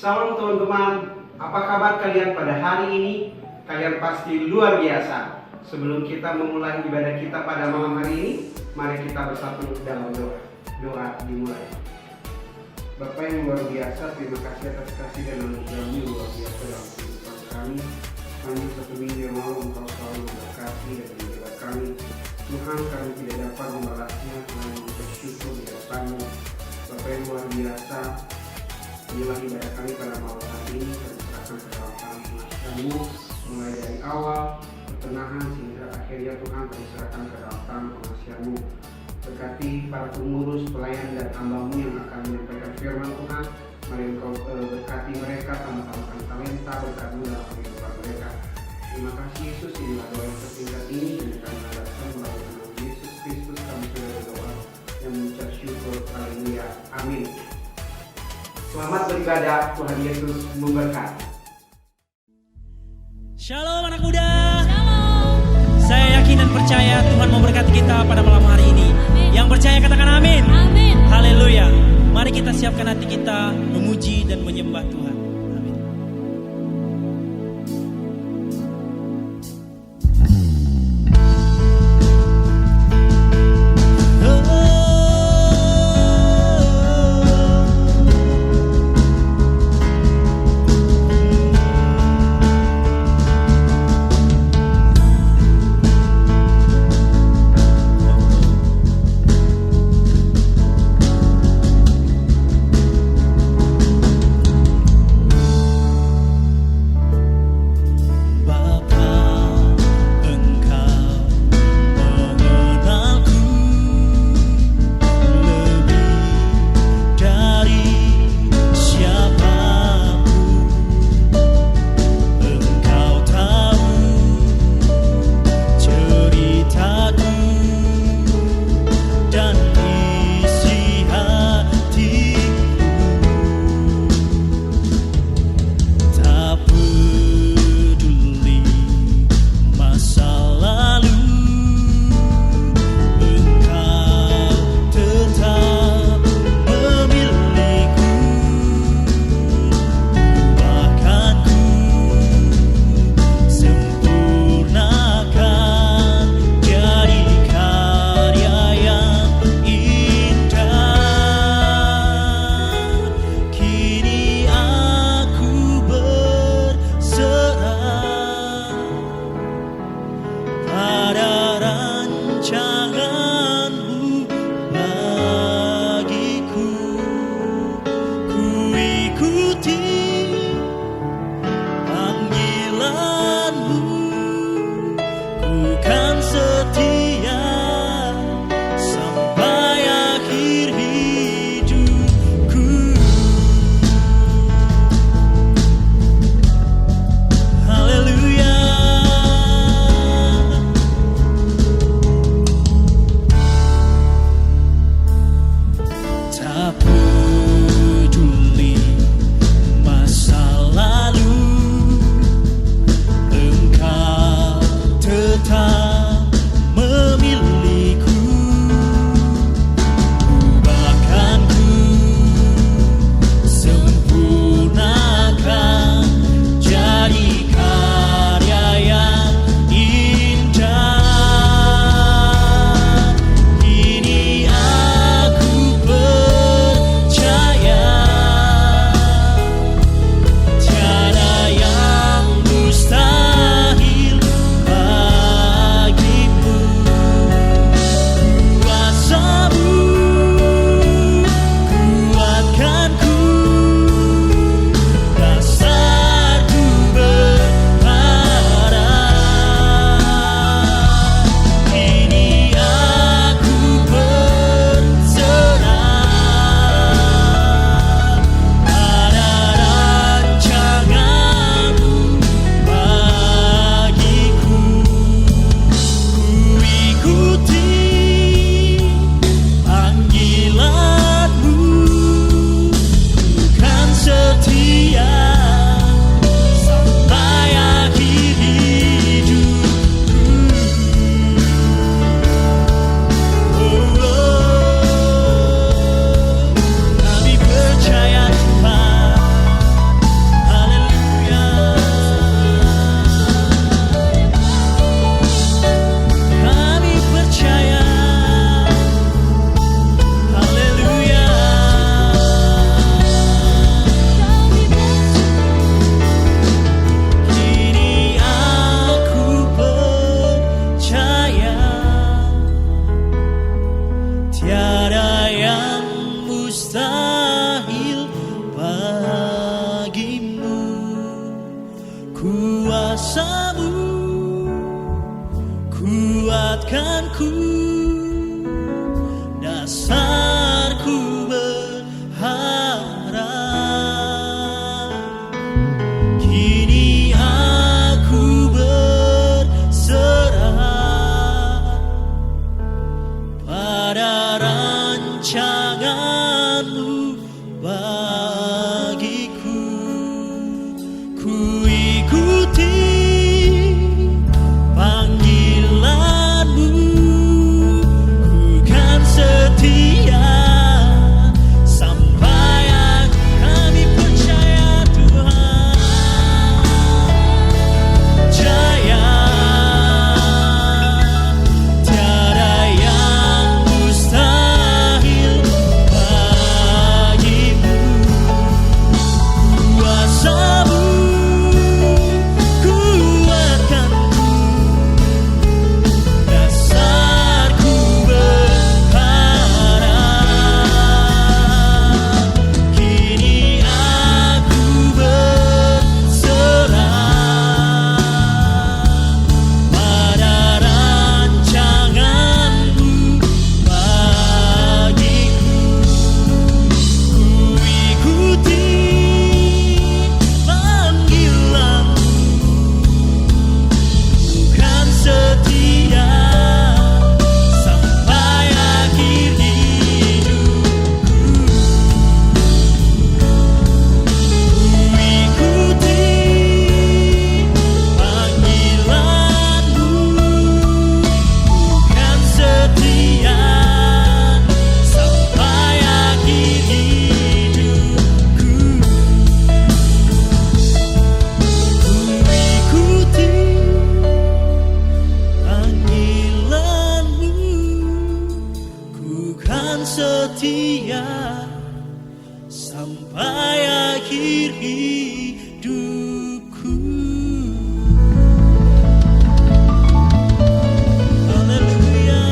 Salam teman-teman, apa kabar kalian pada hari ini? Kalian pasti luar biasa. Sebelum kita memulai ibadah kita pada malam hari ini, mari kita bersatu dalam doa. Doa dimulai. Bapa yang luar biasa, terima kasih atas kasih dan anugerah-Mu yang luar biasa dalam kehidupan kami. Hanya satu minggu yang lalu Engkau selalu memberkati dan menjaga kami. Tuhan, kami tidak dapat membalasnya, hanya bersyukur di hadapan-Mu. Bapa yang luar biasa, inilah ibadah kami pada malam hari ini. Kami serahkan ke dalam tangan penasihat-Mu, mulai dari awal pertengahan sehingga akhirnya. Tuhan, kami serahkan ke dalam tangan penasihat-Mu. Berkati para pengurus, pelayan dan hamba-Mu yang akan menyampaikan firman Tuhan. Mari Engkau berkati mereka, tambahkan talenta berkat-Mu dalam kehidupan mereka. Terima kasih Yesus, inilah doa yang tersingkat ini dan kami harapkan melalui nama Yesus Kristus kami sudah berdoa yang mengucap syukur. Haleluya, amin. Selamat beribadah, Tuhan Yesus memberkati. Shalom anak muda. Shalom. Saya yakin dan percaya Tuhan memberkati kita pada malam hari ini. Amin. Yang percaya katakan amin. Amin. Haleluya. Mari kita siapkan hati kita memuji dan menyembah Tuhan. Amin. kuasa-Mu, kuatkanku, dasarku berharap. Kini aku berserah pada rancangan-Mu bagiku. Ku ikuti panggilan-Mu, ku kan setia sampai kami percaya Tuhan. Jaya, tiada yang mustahil bagimu. Kuasa-Mu kuatkanku, dasarku berharap. Kini aku berserah pada rancangan-Mu bagiku. Ku ikuti panggilan-Mu, bukan setia sampai akhir hidupku. Ku ikuti panggilan-Mu, bukan setia sampai akhir hidupku. Ku ikuti panggilan-Mu, ku kan setia sampai akhir hidupku. Haleluya.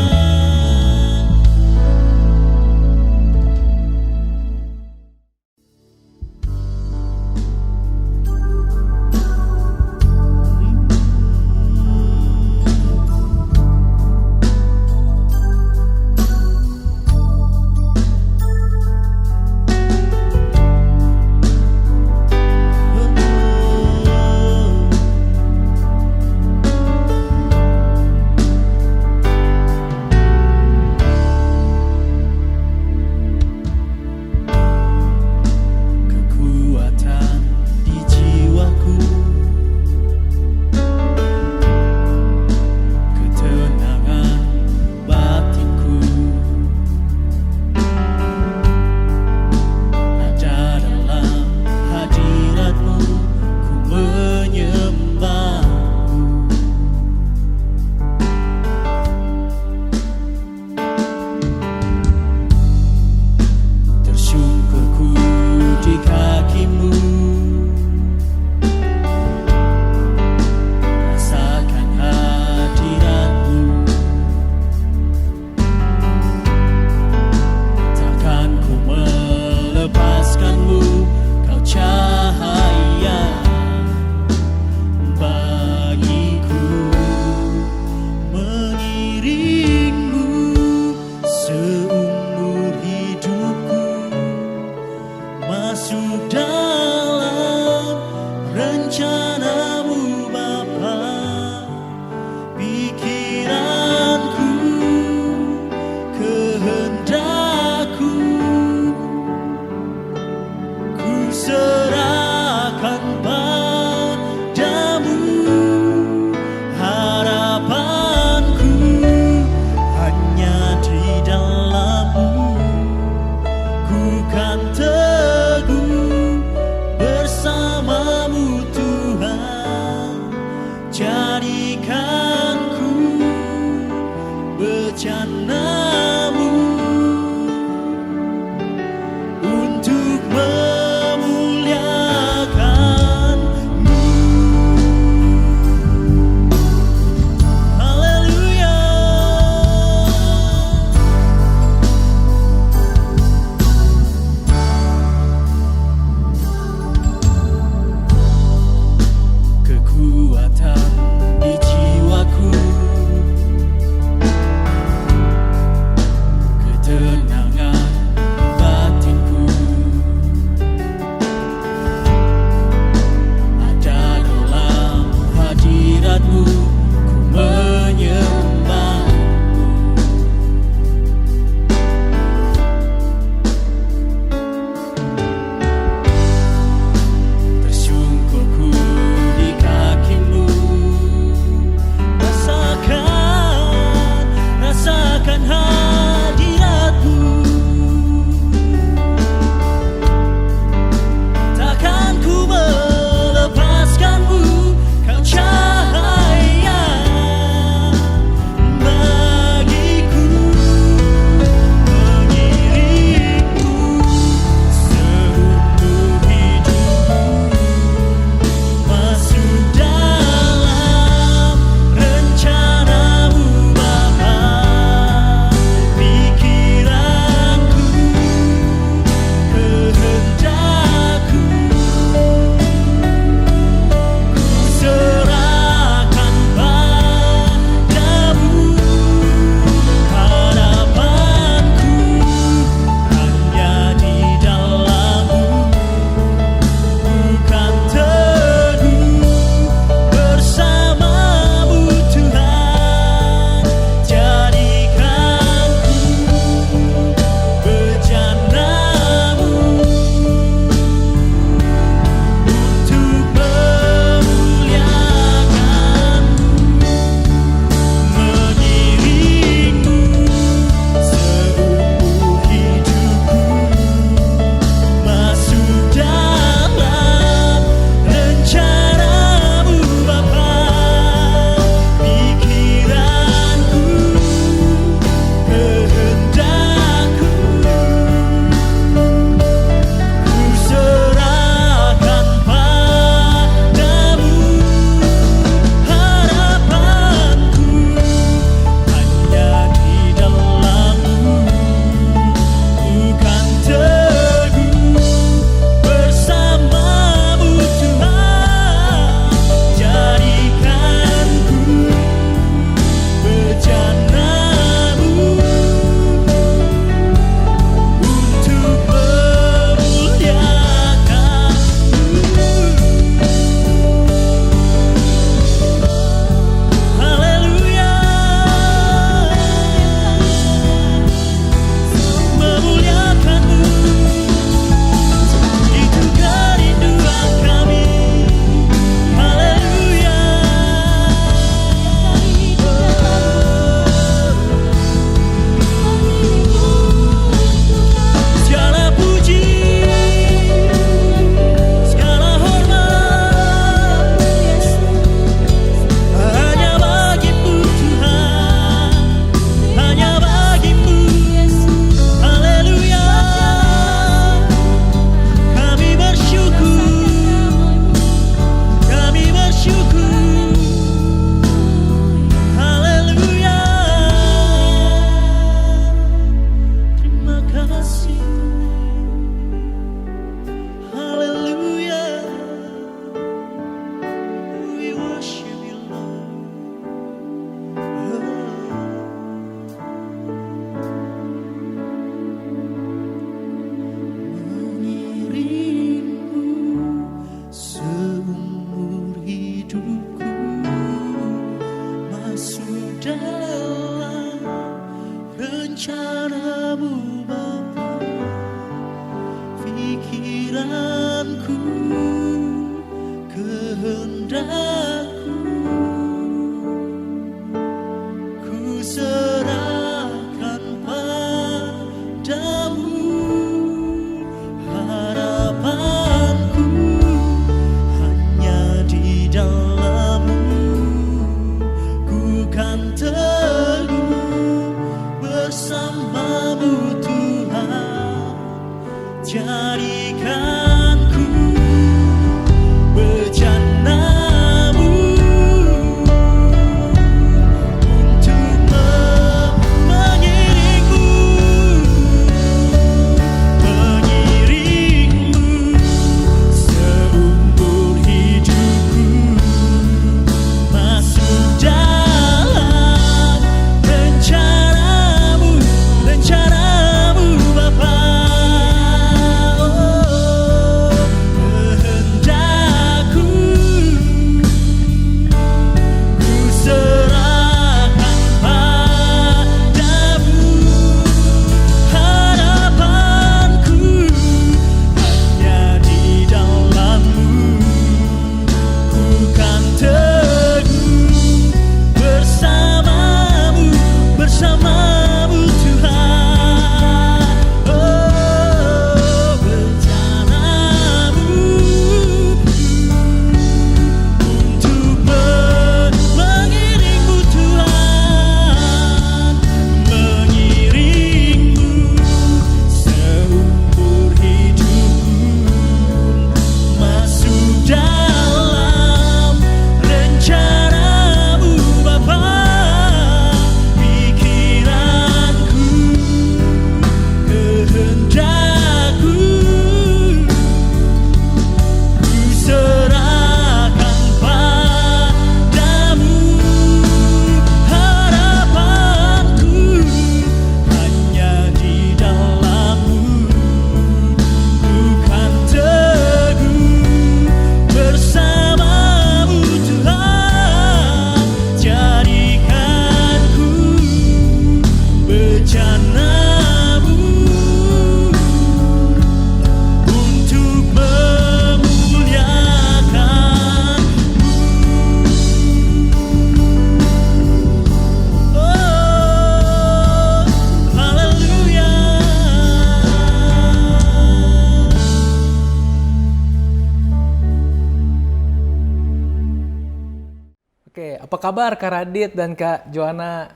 Oke, apa kabar Kak Radit dan Kak Joanna?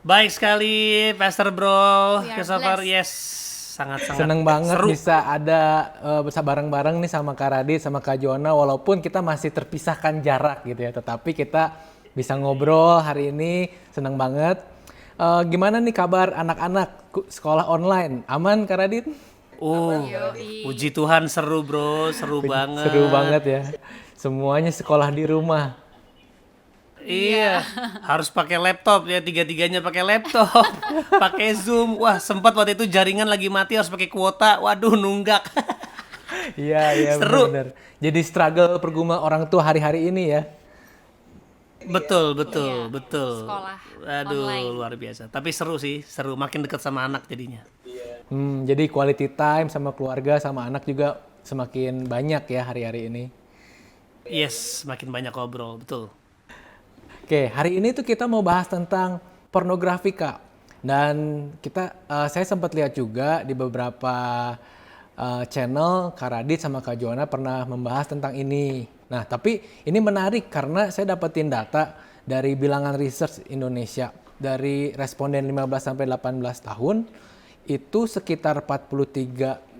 Baik sekali, Pastor Bro. We are Christopher, blessed. yes. Sangat-sangat Seneng banget seru. bisa ada bisa bareng-bareng nih sama Kak Radit sama Kak Joanna walaupun kita masih terpisahkan jarak gitu ya, tetapi kita bisa ngobrol hari ini, seneng banget. Gimana nih kabar anak-anak sekolah online? Aman Kak Radit? Puji Tuhan seru bro, seru banget. Seru banget ya. Semuanya sekolah di rumah. Iya, harus pakai laptop ya, tiga-tiganya pakai laptop, pakai Zoom. Wah, sempat waktu itu jaringan lagi mati harus pakai kuota. Waduh, nunggak. Iya Seru. benar. Jadi struggle pergumulan orang tua hari-hari ini ya. Betul. Sekolah Aduh, online. luar biasa. Tapi seru sih, seru. Makin dekat sama anak jadinya. Jadi quality time sama keluarga sama anak juga semakin banyak ya hari-hari ini. Yes, makin banyak ngobrol, betul. Oke, hari ini tuh kita mau bahas tentang pornografi Kak. Dan saya sempat lihat juga di beberapa channel Kak Radit sama Kak Joanna pernah membahas tentang ini. Nah, tapi ini menarik karena saya dapetin data dari Bilangan Research Indonesia. Dari responden 15 sampai 18 tahun, itu sekitar 43,5%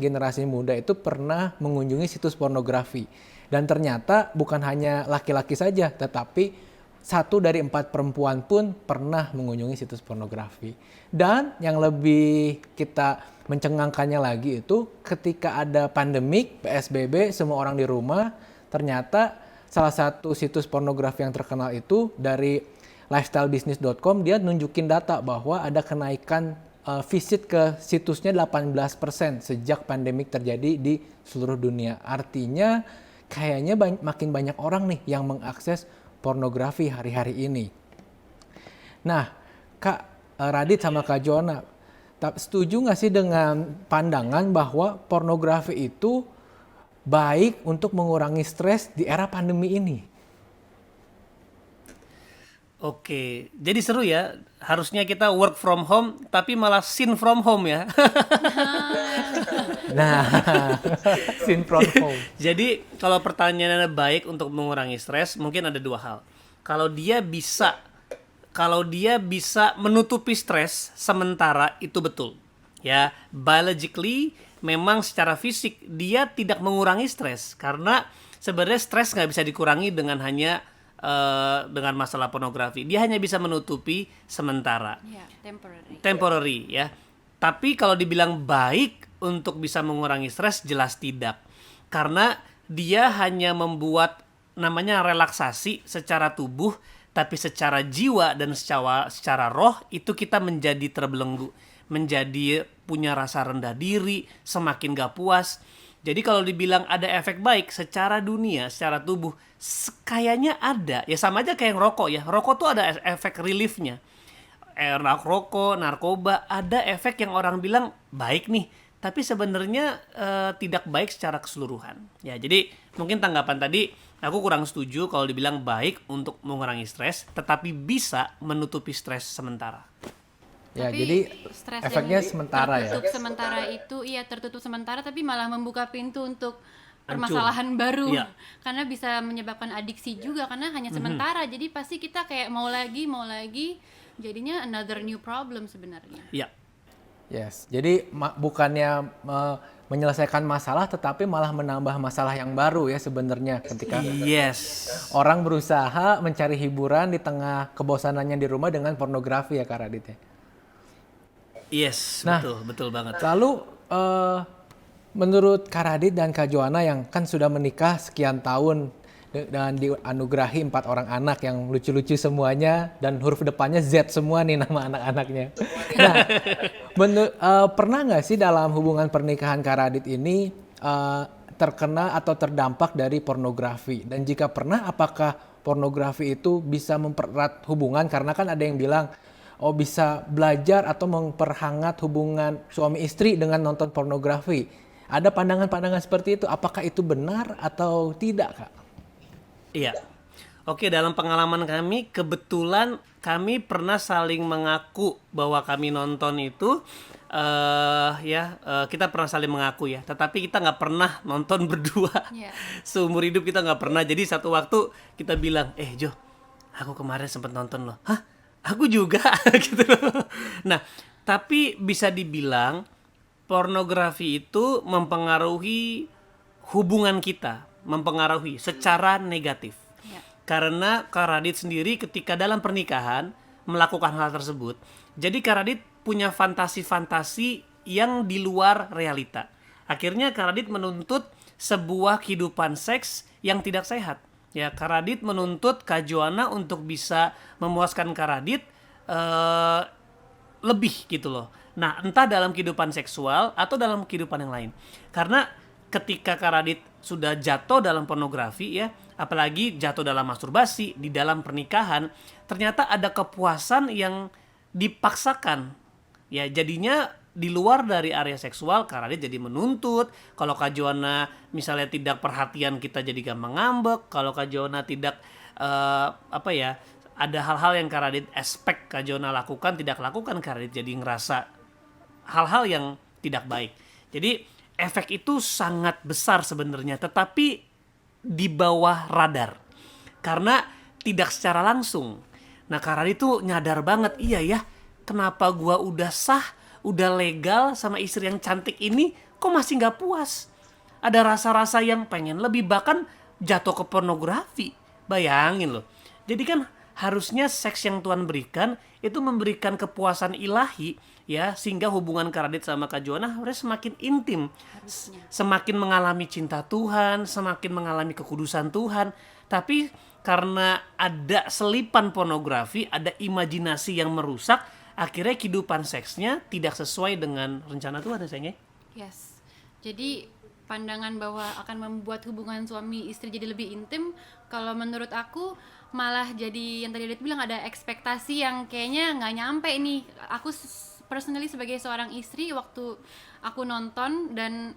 generasi muda itu pernah mengunjungi situs pornografi. Dan ternyata bukan hanya laki-laki saja, tetapi 1 dari 4 perempuan pun pernah mengunjungi situs pornografi. Dan yang lebih kita mencengangkannya lagi itu ketika ada pandemik, PSBB, semua orang di rumah, ternyata salah satu situs pornografi yang terkenal itu dari lifestylebusiness.com, dia nunjukin data bahwa ada kenaikan visit ke situsnya 18% sejak pandemik terjadi di seluruh dunia. Artinya kayaknya makin banyak orang nih yang mengakses pornografi hari-hari ini. Nah, Kak Radit sama Kak Joanna, setuju nggak sih dengan pandangan bahwa pornografi itu baik untuk mengurangi stres di era pandemi ini? Oke, jadi seru ya. Harusnya kita work from home, tapi malah sin from home ya. Nah, sin from home. Jadi kalau pertanyaannya baik untuk mengurangi stres, mungkin ada 2 hal. Kalau dia bisa menutupi stres sementara, itu betul. Ya, biologically memang secara fisik dia tidak mengurangi stres karena sebenarnya stres nggak bisa dikurangi dengan hanya dengan masalah pornografi. Dia hanya bisa menutupi sementara. Ya, Temporary ya. Tapi kalau dibilang baik untuk bisa mengurangi stres, jelas tidak. Karena dia hanya membuat namanya relaksasi secara tubuh, tapi secara jiwa dan secara roh itu kita menjadi terbelenggu, menjadi punya rasa rendah diri, semakin gak puas. Jadi kalau dibilang ada efek baik secara dunia, secara tubuh, kayaknya ada. Ya sama aja kayak rokok ya. Rokok tuh ada efek reliefnya. Rokok, narkoba, ada efek yang orang bilang baik nih. Tapi sebenarnya tidak baik secara keseluruhan. Ya, jadi mungkin tanggapan tadi aku kurang setuju kalau dibilang baik untuk mengurangi stres, tetapi bisa menutupi stres sementara. Ya, Tapi jadi stres efeknya yang sementara ya. tertutup sementara tapi malah membuka pintu untuk permasalahan baru. Iya. Karena bisa menyebabkan adiksi juga karena hanya sementara. Jadi pasti kita kayak mau lagi jadinya another new problem sebenarnya. Iya. Yes, jadi bukannya menyelesaikan masalah tetapi malah menambah masalah yang baru ya sebenarnya ketika Yes. orang berusaha mencari hiburan di tengah kebosanannya di rumah dengan pornografi ya Kak Radit ya. Yes, Nah, betul banget. Lalu menurut Kak Radit dan Kak Joanna yang kan sudah menikah sekian tahun dan dianugerahi 4 orang anak yang lucu-lucu semuanya dan huruf depannya Z semua nih nama anak-anaknya. Nah, pernah nggak sih dalam hubungan pernikahan Kak Radit ini terkena atau terdampak dari pornografi? Dan jika pernah, apakah pornografi itu bisa mempererat hubungan? Karena kan ada yang bilang, bisa belajar atau memperhangat hubungan suami istri dengan nonton pornografi. Ada pandangan-pandangan seperti itu. Apakah itu benar atau tidak, Kak? Iya. Oke, dalam pengalaman kami, kebetulan kami pernah saling mengaku bahwa kami nonton itu, kita pernah saling mengaku ya. Tetapi kita nggak pernah nonton berdua. Iya. Seumur hidup kita nggak pernah. Jadi satu waktu kita bilang, Jo, aku kemarin sempat nonton loh. Hah? Aku juga gitu. Nah, tapi bisa dibilang pornografi itu mempengaruhi hubungan kita, mempengaruhi secara negatif. Iya. Karena Kak Radit sendiri ketika dalam pernikahan melakukan hal tersebut, jadi Kak Radit punya fantasi-fantasi yang di luar realita. Akhirnya Kak Radit menuntut sebuah kehidupan seks yang tidak sehat. Ya, Kak Radit menuntut Kak Joanna untuk bisa memuaskan Kak Radit lebih gitu loh. Nah, entah dalam kehidupan seksual atau dalam kehidupan yang lain. Karena ketika Kak Radit sudah jatuh dalam pornografi ya, apalagi jatuh dalam masturbasi di dalam pernikahan, ternyata ada kepuasan yang dipaksakan. Ya, jadinya di luar dari area seksual, Kak Radit jadi menuntut. Kalau Kak Joanna misalnya tidak perhatian, kita jadi gampang ngambek. Kalau Kak Joanna tidak ada hal-hal yang Kak Radit expect Kak Joanna lakukan, tidak lakukan, Kak Radit jadi ngerasa hal-hal yang tidak baik. Jadi efek itu sangat besar sebenarnya, tetapi di bawah radar. Karena tidak secara langsung. Nah, Kak Radit tuh nyadar banget, iya ya, kenapa gua udah sah, udah legal sama istri yang cantik ini, kok masih gak puas? Ada rasa-rasa yang pengen lebih, bahkan jatuh ke pornografi. Bayangin loh. Jadi kan harusnya seks yang Tuhan berikan itu memberikan kepuasan ilahi ya, sehingga hubungan Kak Radit sama Kak Joanna harus semakin intim, semakin mengalami cinta Tuhan, semakin mengalami kekudusan Tuhan. Tapi karena ada selipan pornografi, ada imajinasi yang merusak, akhirnya kehidupan seksnya tidak sesuai dengan rencana Tuhan ya sayangnya. Yes. Jadi pandangan bahwa akan membuat hubungan suami istri jadi lebih intim, kalau menurut aku malah jadi yang tadi Adit bilang, ada ekspektasi yang kayaknya nggak nyampe nih. Aku personally sebagai seorang istri, waktu aku nonton dan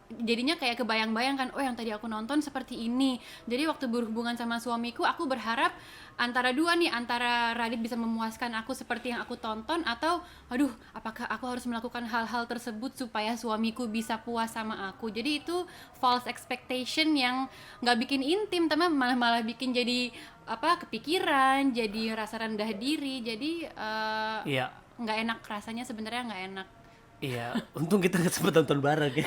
jadinya kayak kebayang-bayang kan, oh yang tadi aku nonton seperti ini. Jadi waktu berhubungan sama suamiku, aku berharap antara dua nih, antara Radit bisa memuaskan aku seperti yang aku tonton, atau aduh apakah aku harus melakukan hal-hal tersebut supaya suamiku bisa puas sama aku. Jadi itu false expectation yang nggak bikin intim, tapi malah bikin jadi kepikiran, jadi rasa rendah diri. Jadi nggak enak rasanya, sebenarnya nggak enak. Iya, untung kita nggak sempet nonton bareng ya.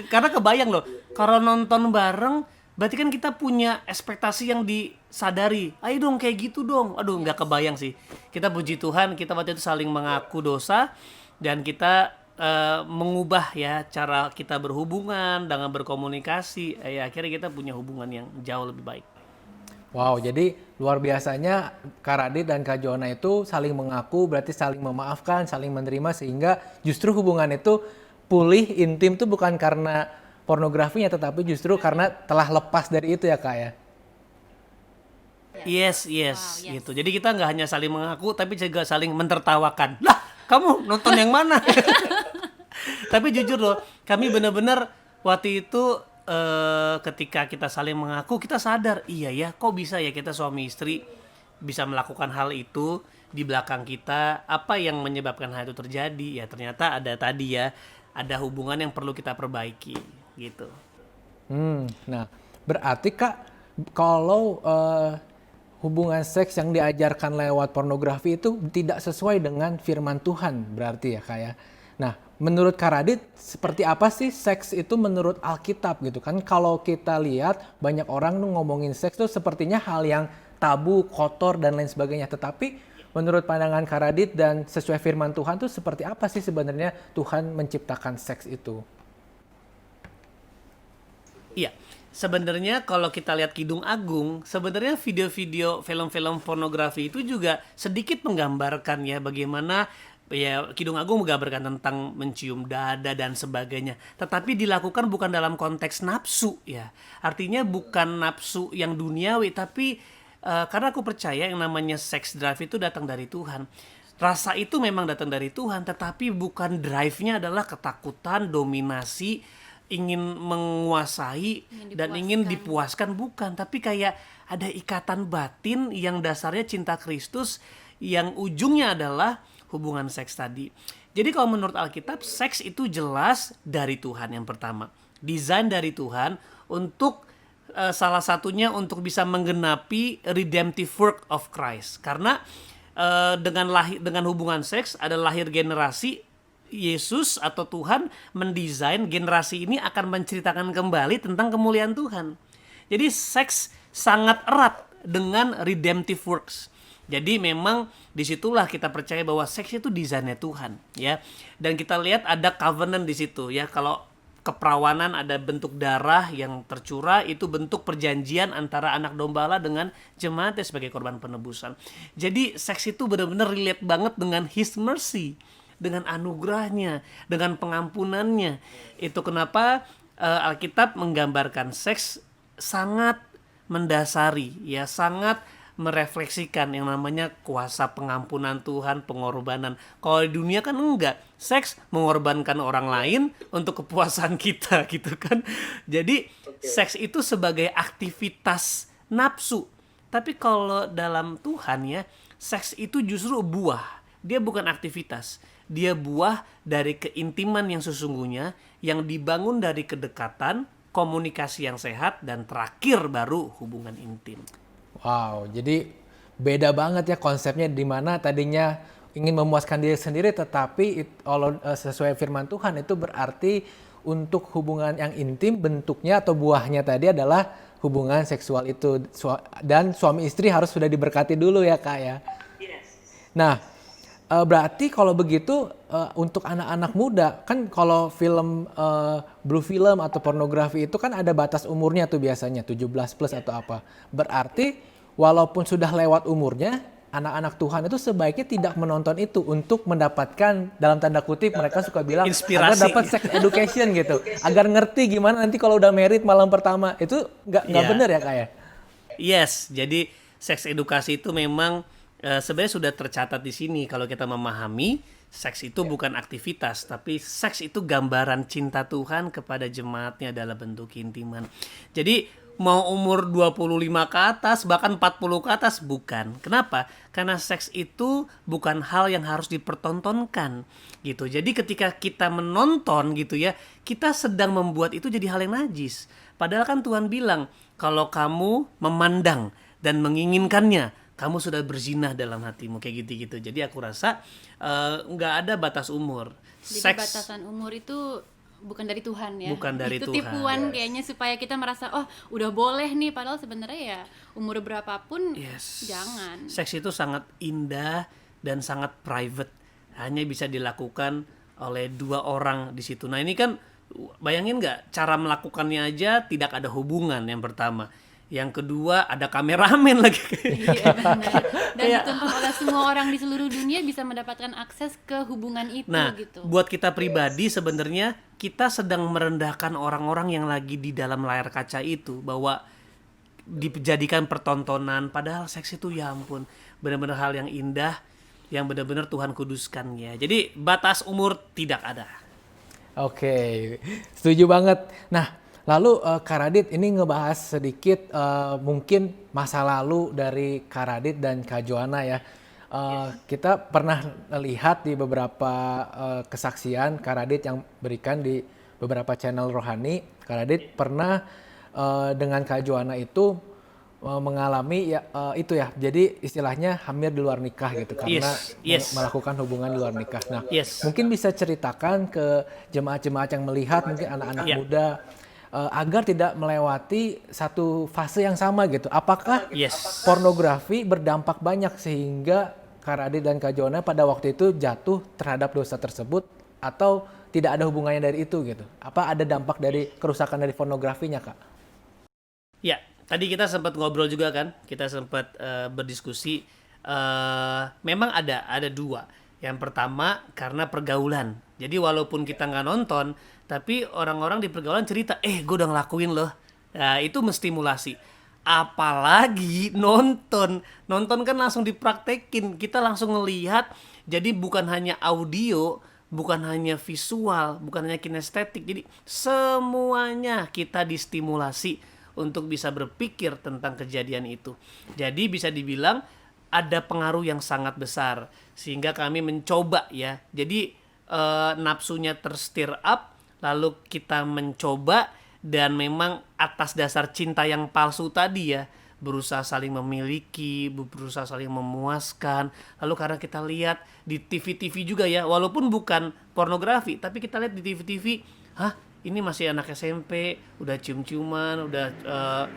Karena kebayang loh, kalau nonton bareng berarti kan kita punya ekspektasi yang disadari. Ayo dong kayak gitu dong. Aduh, nggak kebayang sih. Kita puji Tuhan, kita waktu itu saling mengaku dosa dan kita mengubah ya cara kita berhubungan dengan berkomunikasi. Akhirnya kita punya hubungan yang jauh lebih baik. Wow, jadi luar biasanya Kak Radit dan Kak Joanna itu saling mengaku, berarti saling memaafkan, saling menerima, sehingga justru hubungan itu pulih, intim tuh bukan karena pornografinya, tetapi justru karena telah lepas dari itu ya Kak ya? Yes, Wow, yes. gitu. Jadi kita nggak hanya saling mengaku, tapi juga saling mentertawakan. Lah, kamu nonton yang mana? Tapi jujur loh, kami benar-benar waktu itu ketika kita saling mengaku, kita sadar, iya ya, kok bisa ya kita suami istri bisa melakukan hal itu di belakang kita. Apa yang menyebabkan hal itu terjadi? Ya ternyata ada tadi ya, ada hubungan yang perlu kita perbaiki gitu. Nah, berarti Kak, kalau hubungan seks yang diajarkan lewat pornografi itu tidak sesuai dengan firman Tuhan, berarti ya Kak ya? Nah, menurut Kak Radit, seperti apa sih seks itu menurut Alkitab gitu kan? Kalau kita lihat banyak orang tuh ngomongin seks tuh sepertinya hal yang tabu, kotor dan lain sebagainya. Tetapi menurut pandangan Kak Radit dan sesuai firman Tuhan tuh seperti apa sih sebenarnya Tuhan menciptakan seks itu? Iya, sebenarnya kalau kita lihat Kidung Agung, sebenarnya video-video film-film pornografi itu juga sedikit menggambarkan ya bagaimana ya Kidung Agung menggambarkan tentang mencium dada dan sebagainya, tetapi dilakukan bukan dalam konteks nafsu ya, artinya bukan nafsu yang duniawi, tapi karena aku percaya yang namanya sex drive itu datang dari Tuhan. Rasa itu memang datang dari Tuhan, tetapi bukan drive-nya adalah ketakutan, dominasi, ingin menguasai dan ingin dipuaskan, bukan, tapi kayak ada ikatan batin yang dasarnya cinta Kristus, yang ujungnya adalah hubungan seks tadi. Jadi kalau menurut Alkitab, seks itu jelas dari Tuhan yang pertama, desain dari Tuhan untuk salah satunya untuk bisa menggenapi redemptive work of Christ. Karena dengan hubungan seks ada lahir generasi. Yesus atau Tuhan mendesain generasi ini akan menceritakan kembali tentang kemuliaan Tuhan. Jadi seks sangat erat dengan redemptive works. Jadi memang disitulah kita percaya bahwa seks itu desainnya Tuhan, ya. Dan kita lihat ada covenant di situ, ya. Kalau keperawanan ada bentuk darah yang tercurah, itu bentuk perjanjian antara anak domba dengan jemaatnya sebagai korban penebusan. Jadi seks itu benar-benar relate banget dengan His mercy, dengan anugerahnya, dengan pengampunannya. Itu kenapa Alkitab menggambarkan seks sangat mendasari, ya, sangat merefleksikan yang namanya kuasa pengampunan Tuhan, pengorbanan. Kalau di dunia kan enggak, seks mengorbankan orang lain untuk kepuasan kita, gitu kan. Jadi seks itu sebagai aktivitas nafsu. Tapi kalau dalam Tuhan, ya, seks itu justru buah. Dia bukan aktivitas. Dia buah dari keintiman yang sesungguhnya, yang dibangun dari kedekatan, komunikasi yang sehat, dan terakhir baru hubungan intim. Wow, jadi beda banget ya konsepnya, di mana tadinya ingin memuaskan diri sendiri, tetapi sesuai firman Tuhan itu berarti untuk hubungan yang intim, bentuknya atau buahnya tadi adalah hubungan seksual itu. Dan suami istri harus sudah diberkati dulu ya Kak ya. Nah, berarti kalau begitu untuk anak-anak muda, kan kalau film blue film atau pornografi itu kan ada batas umurnya tuh biasanya 17 plus atau apa. Berarti walaupun sudah lewat umurnya, anak-anak Tuhan itu sebaiknya tidak menonton itu untuk mendapatkan, dalam tanda kutip mereka suka bilang, inspirasi, agar dapat sex education gitu, agar ngerti gimana nanti kalau udah married malam pertama. Itu nggak benar ya Kak ya? Yes, jadi seks edukasi itu memang sebenarnya sudah tercatat di sini. Kalau kita memahami, seks itu bukan aktivitas, tapi seks itu gambaran cinta Tuhan kepada jemaatnya dalam bentuk keintiman. Jadi mau umur 25 ke atas, bahkan 40 ke atas, bukan. Kenapa? Karena seks itu bukan hal yang harus dipertontonkan gitu. Jadi ketika kita menonton gitu ya, kita sedang membuat itu jadi hal yang najis. Padahal kan Tuhan bilang, kalau kamu memandang dan menginginkannya, kamu sudah berzinah dalam hatimu, kayak gitu-gitu. Jadi aku rasa nggak ada batas umur. Jadi batasan umur itu bukan dari Tuhan ya. Bukan dari itu Tuhan. Tipuan kayaknya supaya kita merasa udah boleh nih, padahal sebenarnya ya umur berapapun jangan. Seks itu sangat indah dan sangat private. Hanya bisa dilakukan oleh 2 orang di situ. Nah, ini kan bayangin nggak, cara melakukannya aja tidak ada hubungan yang pertama. Yang kedua ada kameramen lagi. Iya benar. Dan ditonton oleh semua orang di seluruh dunia bisa mendapatkan akses ke hubungan itu gitu. Buat kita pribadi sebenarnya kita sedang merendahkan orang-orang yang lagi di dalam layar kaca itu, bahwa dijadikan pertontonan, padahal seks itu ya ampun, benar-benar hal yang indah yang benar-benar Tuhan kuduskan ya. Jadi batas umur tidak ada. Oke, setuju banget. Nah, lalu Kak Radit ini ngebahas sedikit mungkin masa lalu dari Kak Radit dan Kak Joanna ya. Kita pernah lihat di beberapa kesaksian Kak Radit yang berikan di beberapa channel rohani. Kak Radit pernah dengan Kak Joanna itu mengalami itu ya. Jadi istilahnya hamil di luar nikah gitu karena melakukan hubungan di luar nikah. Nah, mungkin bisa ceritakan ke jemaat-jemaat yang melihat, mungkin anak-anak muda, agar tidak melewati satu fase yang sama gitu. Apakah pornografi berdampak banyak sehingga Kak Radit dan Kak Joanna pada waktu itu jatuh terhadap dosa tersebut, atau tidak ada hubungannya dari itu gitu? Apa ada dampak dari kerusakan dari pornografinya, Kak? Ya, tadi kita sempat ngobrol juga kan, kita sempat berdiskusi. Memang ada 2. Yang pertama karena pergaulan. Jadi walaupun kita nggak nonton, tapi orang-orang di pergaulan cerita, gue udah ngelakuin loh. Nah, itu menstimulasi. Apalagi nonton kan langsung dipraktekin. Kita langsung ngelihat. Jadi bukan hanya audio, bukan hanya visual, bukan hanya kinestetik. Jadi semuanya kita distimulasi untuk bisa berpikir tentang kejadian itu. Jadi bisa dibilang ada pengaruh yang sangat besar sehingga kami mencoba ya. Jadi nafsunya terstir up, lalu kita mencoba, dan memang atas dasar cinta yang palsu tadi ya, berusaha saling memiliki, berusaha saling memuaskan. Lalu karena kita lihat di TV-TV juga ya, walaupun bukan pornografi, tapi kita lihat di TV-TV, ini masih anak SMP, udah cium-ciuman, udah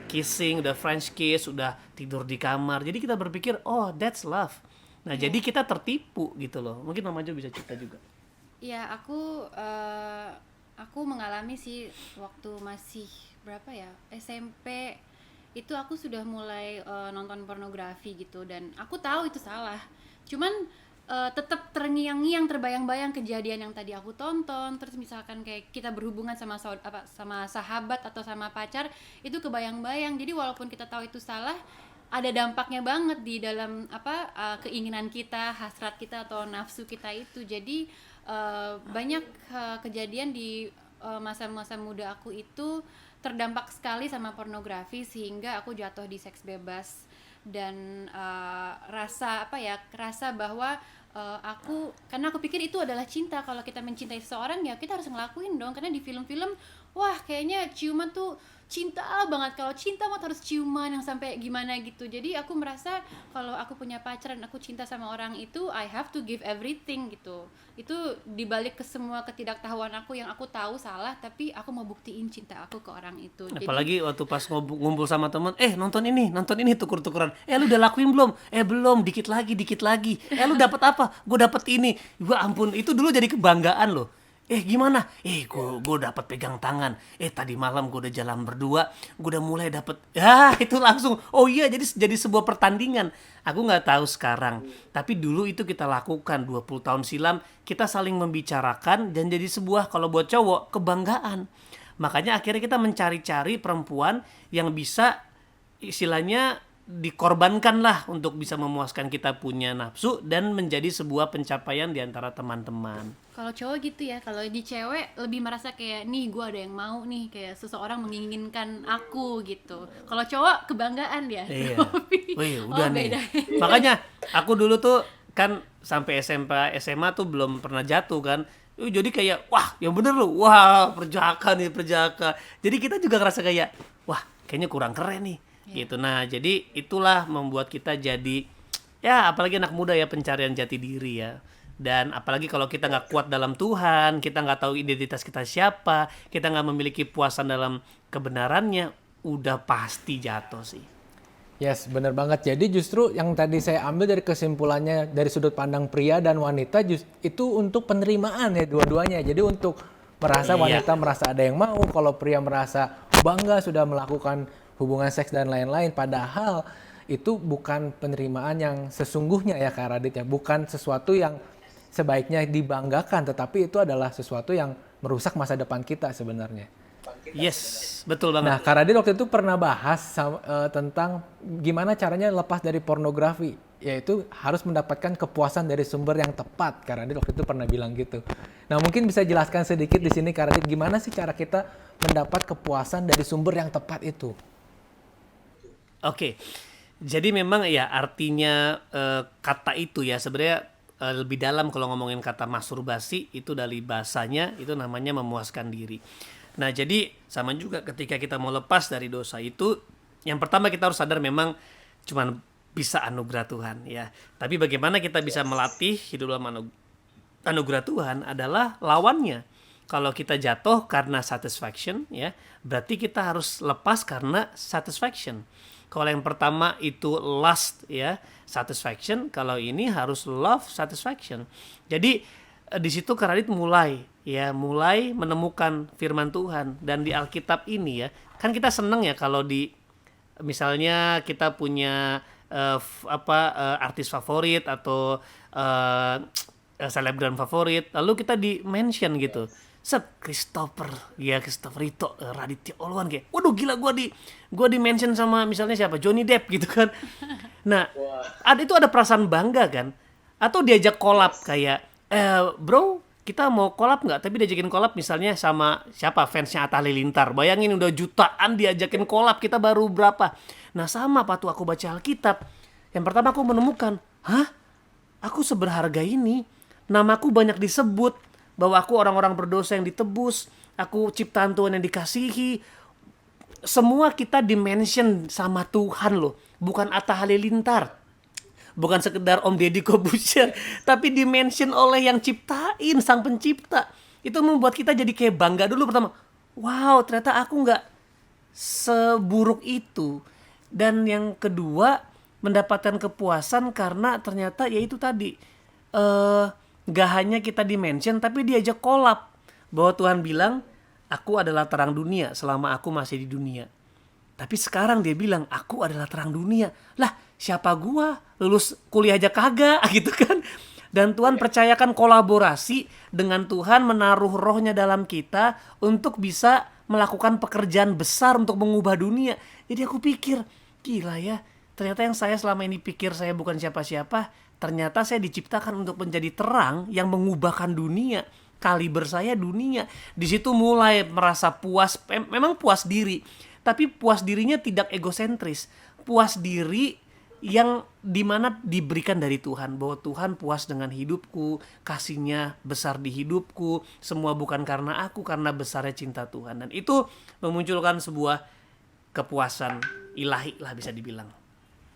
kissing, udah French kiss, udah tidur di kamar. Jadi kita berpikir, oh that's love. Nah jadi kita tertipu gitu loh. Mungkin Mama Jo bisa cerita juga. Ya, aku mengalami sih waktu masih berapa ya, SMP itu aku sudah mulai nonton pornografi gitu, dan aku tahu itu salah. Cuman tetap terngiang-ngiang, terbayang-bayang kejadian yang tadi aku tonton. Terus misalkan kayak kita berhubungan sama sama sahabat atau sama pacar, itu kebayang-bayang. Jadi walaupun kita tahu itu salah, ada dampaknya banget di dalam keinginan kita, hasrat kita atau nafsu kita itu. Jadi banyak kejadian di masa-masa muda aku itu terdampak sekali sama pornografi, sehingga aku jatuh di seks bebas. Dan rasa bahwa karena aku pikir itu adalah cinta. Kalau kita mencintai seseorang ya kita harus ngelakuin dong, karena di film-film wah kayaknya ciuman tuh cinta banget, kalau cinta mah harus ciuman yang sampai gimana gitu. Jadi aku merasa kalau aku punya pacar dan aku cinta sama orang itu, I have to give everything gitu. Itu dibalik ke semua ketidaktahuan aku yang aku tahu salah, tapi aku mau buktiin cinta aku ke orang itu. Apalagi waktu pas ngumpul sama temen, nonton ini tuker-tukeran. Lu udah lakuin belum? Belum, dikit lagi. Lu dapat apa? Gue dapet ini. Gue ampun, itu dulu jadi kebanggaan loh. Gimana? Gue dapat pegang tangan. Tadi malam gue udah jalan berdua, gue udah mulai dapet. Itu langsung. Oh iya, jadi sebuah pertandingan. Aku nggak tahu sekarang, tapi dulu itu kita lakukan 20 tahun silam. Kita saling membicarakan dan jadi sebuah, kalau buat cowok, kebanggaan. Makanya akhirnya kita mencari-cari perempuan yang bisa istilahnya dikorbankan lah untuk bisa memuaskan kita punya nafsu dan menjadi sebuah pencapaian di antara teman-teman. Kalau cowok gitu ya, kalau di cewek lebih merasa kayak nih gue ada yang mau nih, kayak seseorang menginginkan aku gitu. Kalau cowok kebanggaan ya. Iya. Wih, udah nih. Beda. Makanya aku dulu tuh kan sampai SMP SMA tuh belum pernah jatuh kan. Jadi kayak wah yang bener loh, wah perjaka. Jadi kita juga ngerasa kayak wah kayaknya kurang keren nih. Gitu. Nah jadi itulah membuat kita jadi ya apalagi anak muda ya, pencarian jati diri ya. Dan apalagi kalau kita nggak kuat dalam Tuhan, kita nggak tahu identitas kita siapa, kita nggak memiliki puasan dalam kebenarannya, udah pasti jatuh sih. Yes, bener banget. Jadi justru yang tadi saya ambil dari kesimpulannya dari sudut pandang pria dan wanita itu untuk penerimaan ya dua-duanya. Jadi untuk merasa wanita merasa ada yang mau, kalau pria merasa bangga sudah melakukan hubungan seks dan lain-lain. Padahal itu bukan penerimaan yang sesungguhnya ya Kak Radit ya. Bukan sesuatu yang sebaiknya dibanggakan, tetapi itu adalah sesuatu yang merusak masa depan kita sebenarnya. Yes, betul banget. Nah, Kak Radit waktu itu pernah bahas tentang gimana caranya lepas dari pornografi, yaitu harus mendapatkan kepuasan dari sumber yang tepat. Kak Radit waktu itu pernah bilang gitu. Nah, mungkin bisa jelaskan sedikit di sini Kak Radit, gimana sih cara kita mendapat kepuasan dari sumber yang tepat itu? Oke, jadi memang ya artinya kata itu ya sebenarnya lebih dalam. Kalau ngomongin kata masturbasi itu dari bahasanya itu namanya memuaskan diri. Nah jadi sama juga ketika kita mau lepas dari dosa itu, yang pertama kita harus sadar memang cuman bisa anugerah Tuhan ya. Tapi bagaimana kita bisa melatih hidup dalam anugerah Tuhan adalah lawannya. Kalau kita jatuh karena satisfaction ya, berarti kita harus lepas karena satisfaction. Kalau yang pertama itu lust ya, satisfaction. Kalau ini harus love, satisfaction. Jadi di situ Kak Radit mulai menemukan firman Tuhan. Dan di Alkitab ini ya, kan kita seneng ya kalau di misalnya kita punya artis favorit atau selebgram favorit, lalu kita di mention gitu. Christopher Rito Raditya Oluwan kayak waduh gila, gua di mention sama misalnya siapa, Johnny Depp gitu kan. Nah itu ada perasaan bangga kan, atau diajak collab kayak bro kita mau collab nggak, tapi diajakin collab misalnya sama siapa, fansnya Atta Halilintar. Bayangin udah jutaan diajakin collab, kita baru berapa. Nah sama waktu aku baca Alkitab, yang pertama aku menemukan, aku seberharga ini, namaku banyak disebut, bahwa aku orang-orang berdosa yang ditebus, aku ciptaan Tuhan yang dikasihi. Semua kita dimention sama Tuhan loh, bukan Atta Halilintar, bukan sekedar Om Deddy Corbuzier, tapi dimention oleh yang ciptain, sang pencipta. Itu membuat kita jadi kayak bangga dulu pertama. Wow, ternyata aku nggak seburuk itu. Dan yang kedua, mendapatkan kepuasan karena ternyata ya itu tadi, gak hanya kita dimention, tapi diajak collab. Bahwa Tuhan bilang, aku adalah terang dunia selama aku masih di dunia. Tapi sekarang dia bilang, aku adalah terang dunia. Lah, siapa gua? Lulus kuliah aja kagak gitu kan. Dan Tuhan percayakan kolaborasi dengan Tuhan, menaruh rohnya dalam kita untuk bisa melakukan pekerjaan besar untuk mengubah dunia. Jadi aku pikir, gila ya, ternyata yang saya selama ini pikir saya bukan siapa-siapa, ternyata saya diciptakan untuk menjadi terang yang mengubahkan dunia. Kaliber saya dunia. Di situ mulai merasa puas, memang puas diri, tapi puas dirinya tidak egosentris. Puas diri yang dimana diberikan dari Tuhan, bahwa Tuhan puas dengan hidupku, kasihnya besar di hidupku, semua bukan karena aku, karena besarnya cinta Tuhan. Dan itu memunculkan sebuah kepuasan ilahi lah bisa dibilang.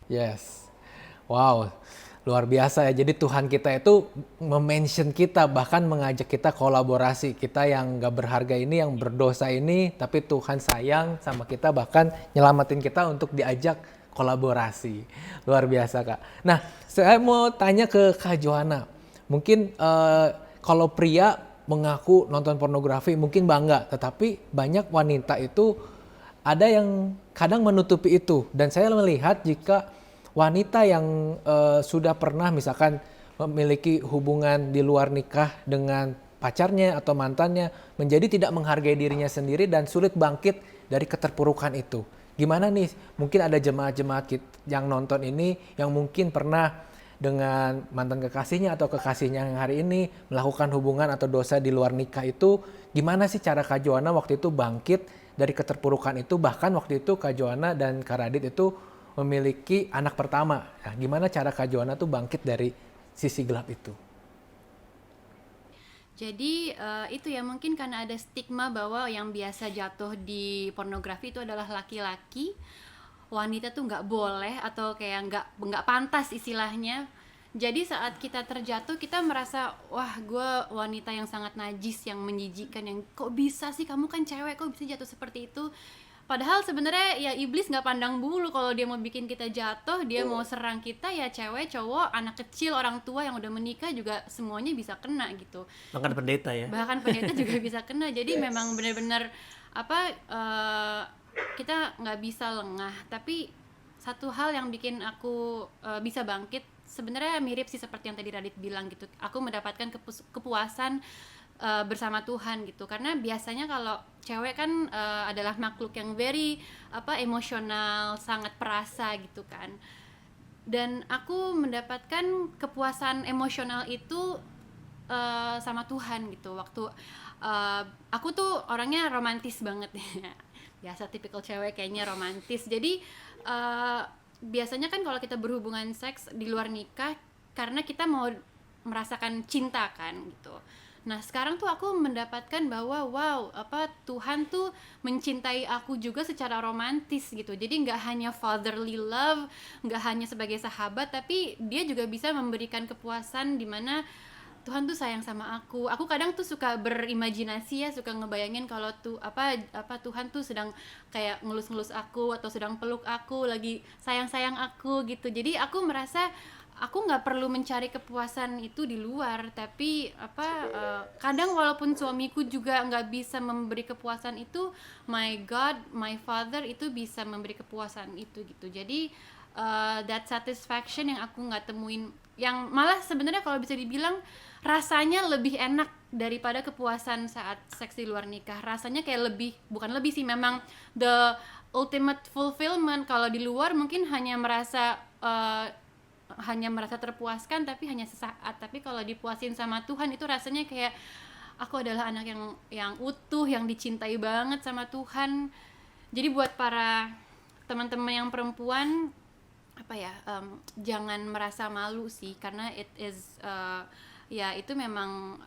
Yes. Wow. Luar biasa ya. Jadi Tuhan kita itu mention kita, bahkan mengajak kita kolaborasi. Kita yang gak berharga ini, yang berdosa ini, tapi Tuhan sayang sama kita, bahkan nyelamatin kita untuk diajak kolaborasi. Luar biasa Kak. Nah, saya mau tanya ke Kak Joanna. Mungkin kalau pria mengaku nonton pornografi mungkin bangga, tetapi banyak wanita itu ada yang kadang menutupi itu. Dan saya melihat jika wanita yang sudah pernah misalkan memiliki hubungan di luar nikah dengan pacarnya atau mantannya, menjadi tidak menghargai dirinya sendiri dan sulit bangkit dari keterpurukan itu. Gimana nih, mungkin ada jemaat-jemaat yang nonton ini yang mungkin pernah dengan mantan kekasihnya atau kekasihnya yang hari ini melakukan hubungan atau dosa di luar nikah itu, gimana sih cara Kak Joanna waktu itu bangkit dari keterpurukan itu? Bahkan waktu itu Kak Joanna dan Kak Radit itu memiliki anak pertama. Nah, gimana cara Kak Joanna tuh bangkit dari sisi gelap itu? Jadi itu ya, mungkin karena ada stigma bahwa yang biasa jatuh di pornografi itu adalah laki-laki, wanita tuh nggak boleh atau kayak nggak pantas istilahnya. Jadi saat kita terjatuh, kita merasa, wah gue wanita yang sangat najis, yang menjijikkan, yang kok bisa sih kamu kan cewek, kok bisa jatuh seperti itu. Padahal sebenarnya ya iblis nggak pandang bulu, kalau dia mau bikin kita jatuh, dia mau serang kita, ya cewek, cowok, anak kecil, orang tua yang udah menikah juga semuanya bisa kena gitu. Bahkan pendeta ya. Bahkan pendeta juga bisa kena. Jadi memang benar-benar kita nggak bisa lengah. Tapi satu hal yang bikin aku bisa bangkit sebenarnya mirip sih seperti yang tadi Radit bilang gitu. Aku mendapatkan kepuasan bersama Tuhan gitu, karena biasanya kalau cewek kan adalah makhluk yang very emosional, sangat perasa gitu kan, dan aku mendapatkan kepuasan emosional itu sama Tuhan gitu. Waktu aku tuh orangnya romantis banget ya, biasa tipikal cewek kayaknya romantis. Jadi biasanya kan kalau kita berhubungan seks di luar nikah, karena kita mau merasakan cinta kan gitu. Nah sekarang tuh aku mendapatkan bahwa Tuhan tuh mencintai aku juga secara romantis gitu. Jadi nggak hanya fatherly love, nggak hanya sebagai sahabat, tapi dia juga bisa memberikan kepuasan di mana Tuhan tuh sayang sama aku. Aku kadang tuh suka berimajinasi ya, suka ngebayangin kalau tuh Tuhan tuh sedang kayak ngelus-ngelus aku atau sedang peluk aku, lagi sayang-sayang aku gitu. Jadi aku merasa aku nggak perlu mencari kepuasan itu di luar, tapi kadang walaupun suamiku juga nggak bisa memberi kepuasan itu, my God, my Father itu bisa memberi kepuasan itu gitu. Jadi that satisfaction yang aku nggak temuin, yang malah sebenarnya kalau bisa dibilang rasanya lebih enak daripada kepuasan saat seks di luar nikah. Rasanya kayak bukan lebih sih, memang the ultimate fulfillment. Kalau di luar mungkin hanya merasa hanya merasa terpuaskan tapi hanya sesaat. Tapi kalau dipuasin sama Tuhan itu rasanya kayak aku adalah anak yang utuh, yang dicintai banget sama Tuhan. Jadi buat para teman-teman yang perempuan jangan merasa malu sih, karena it is ya itu memang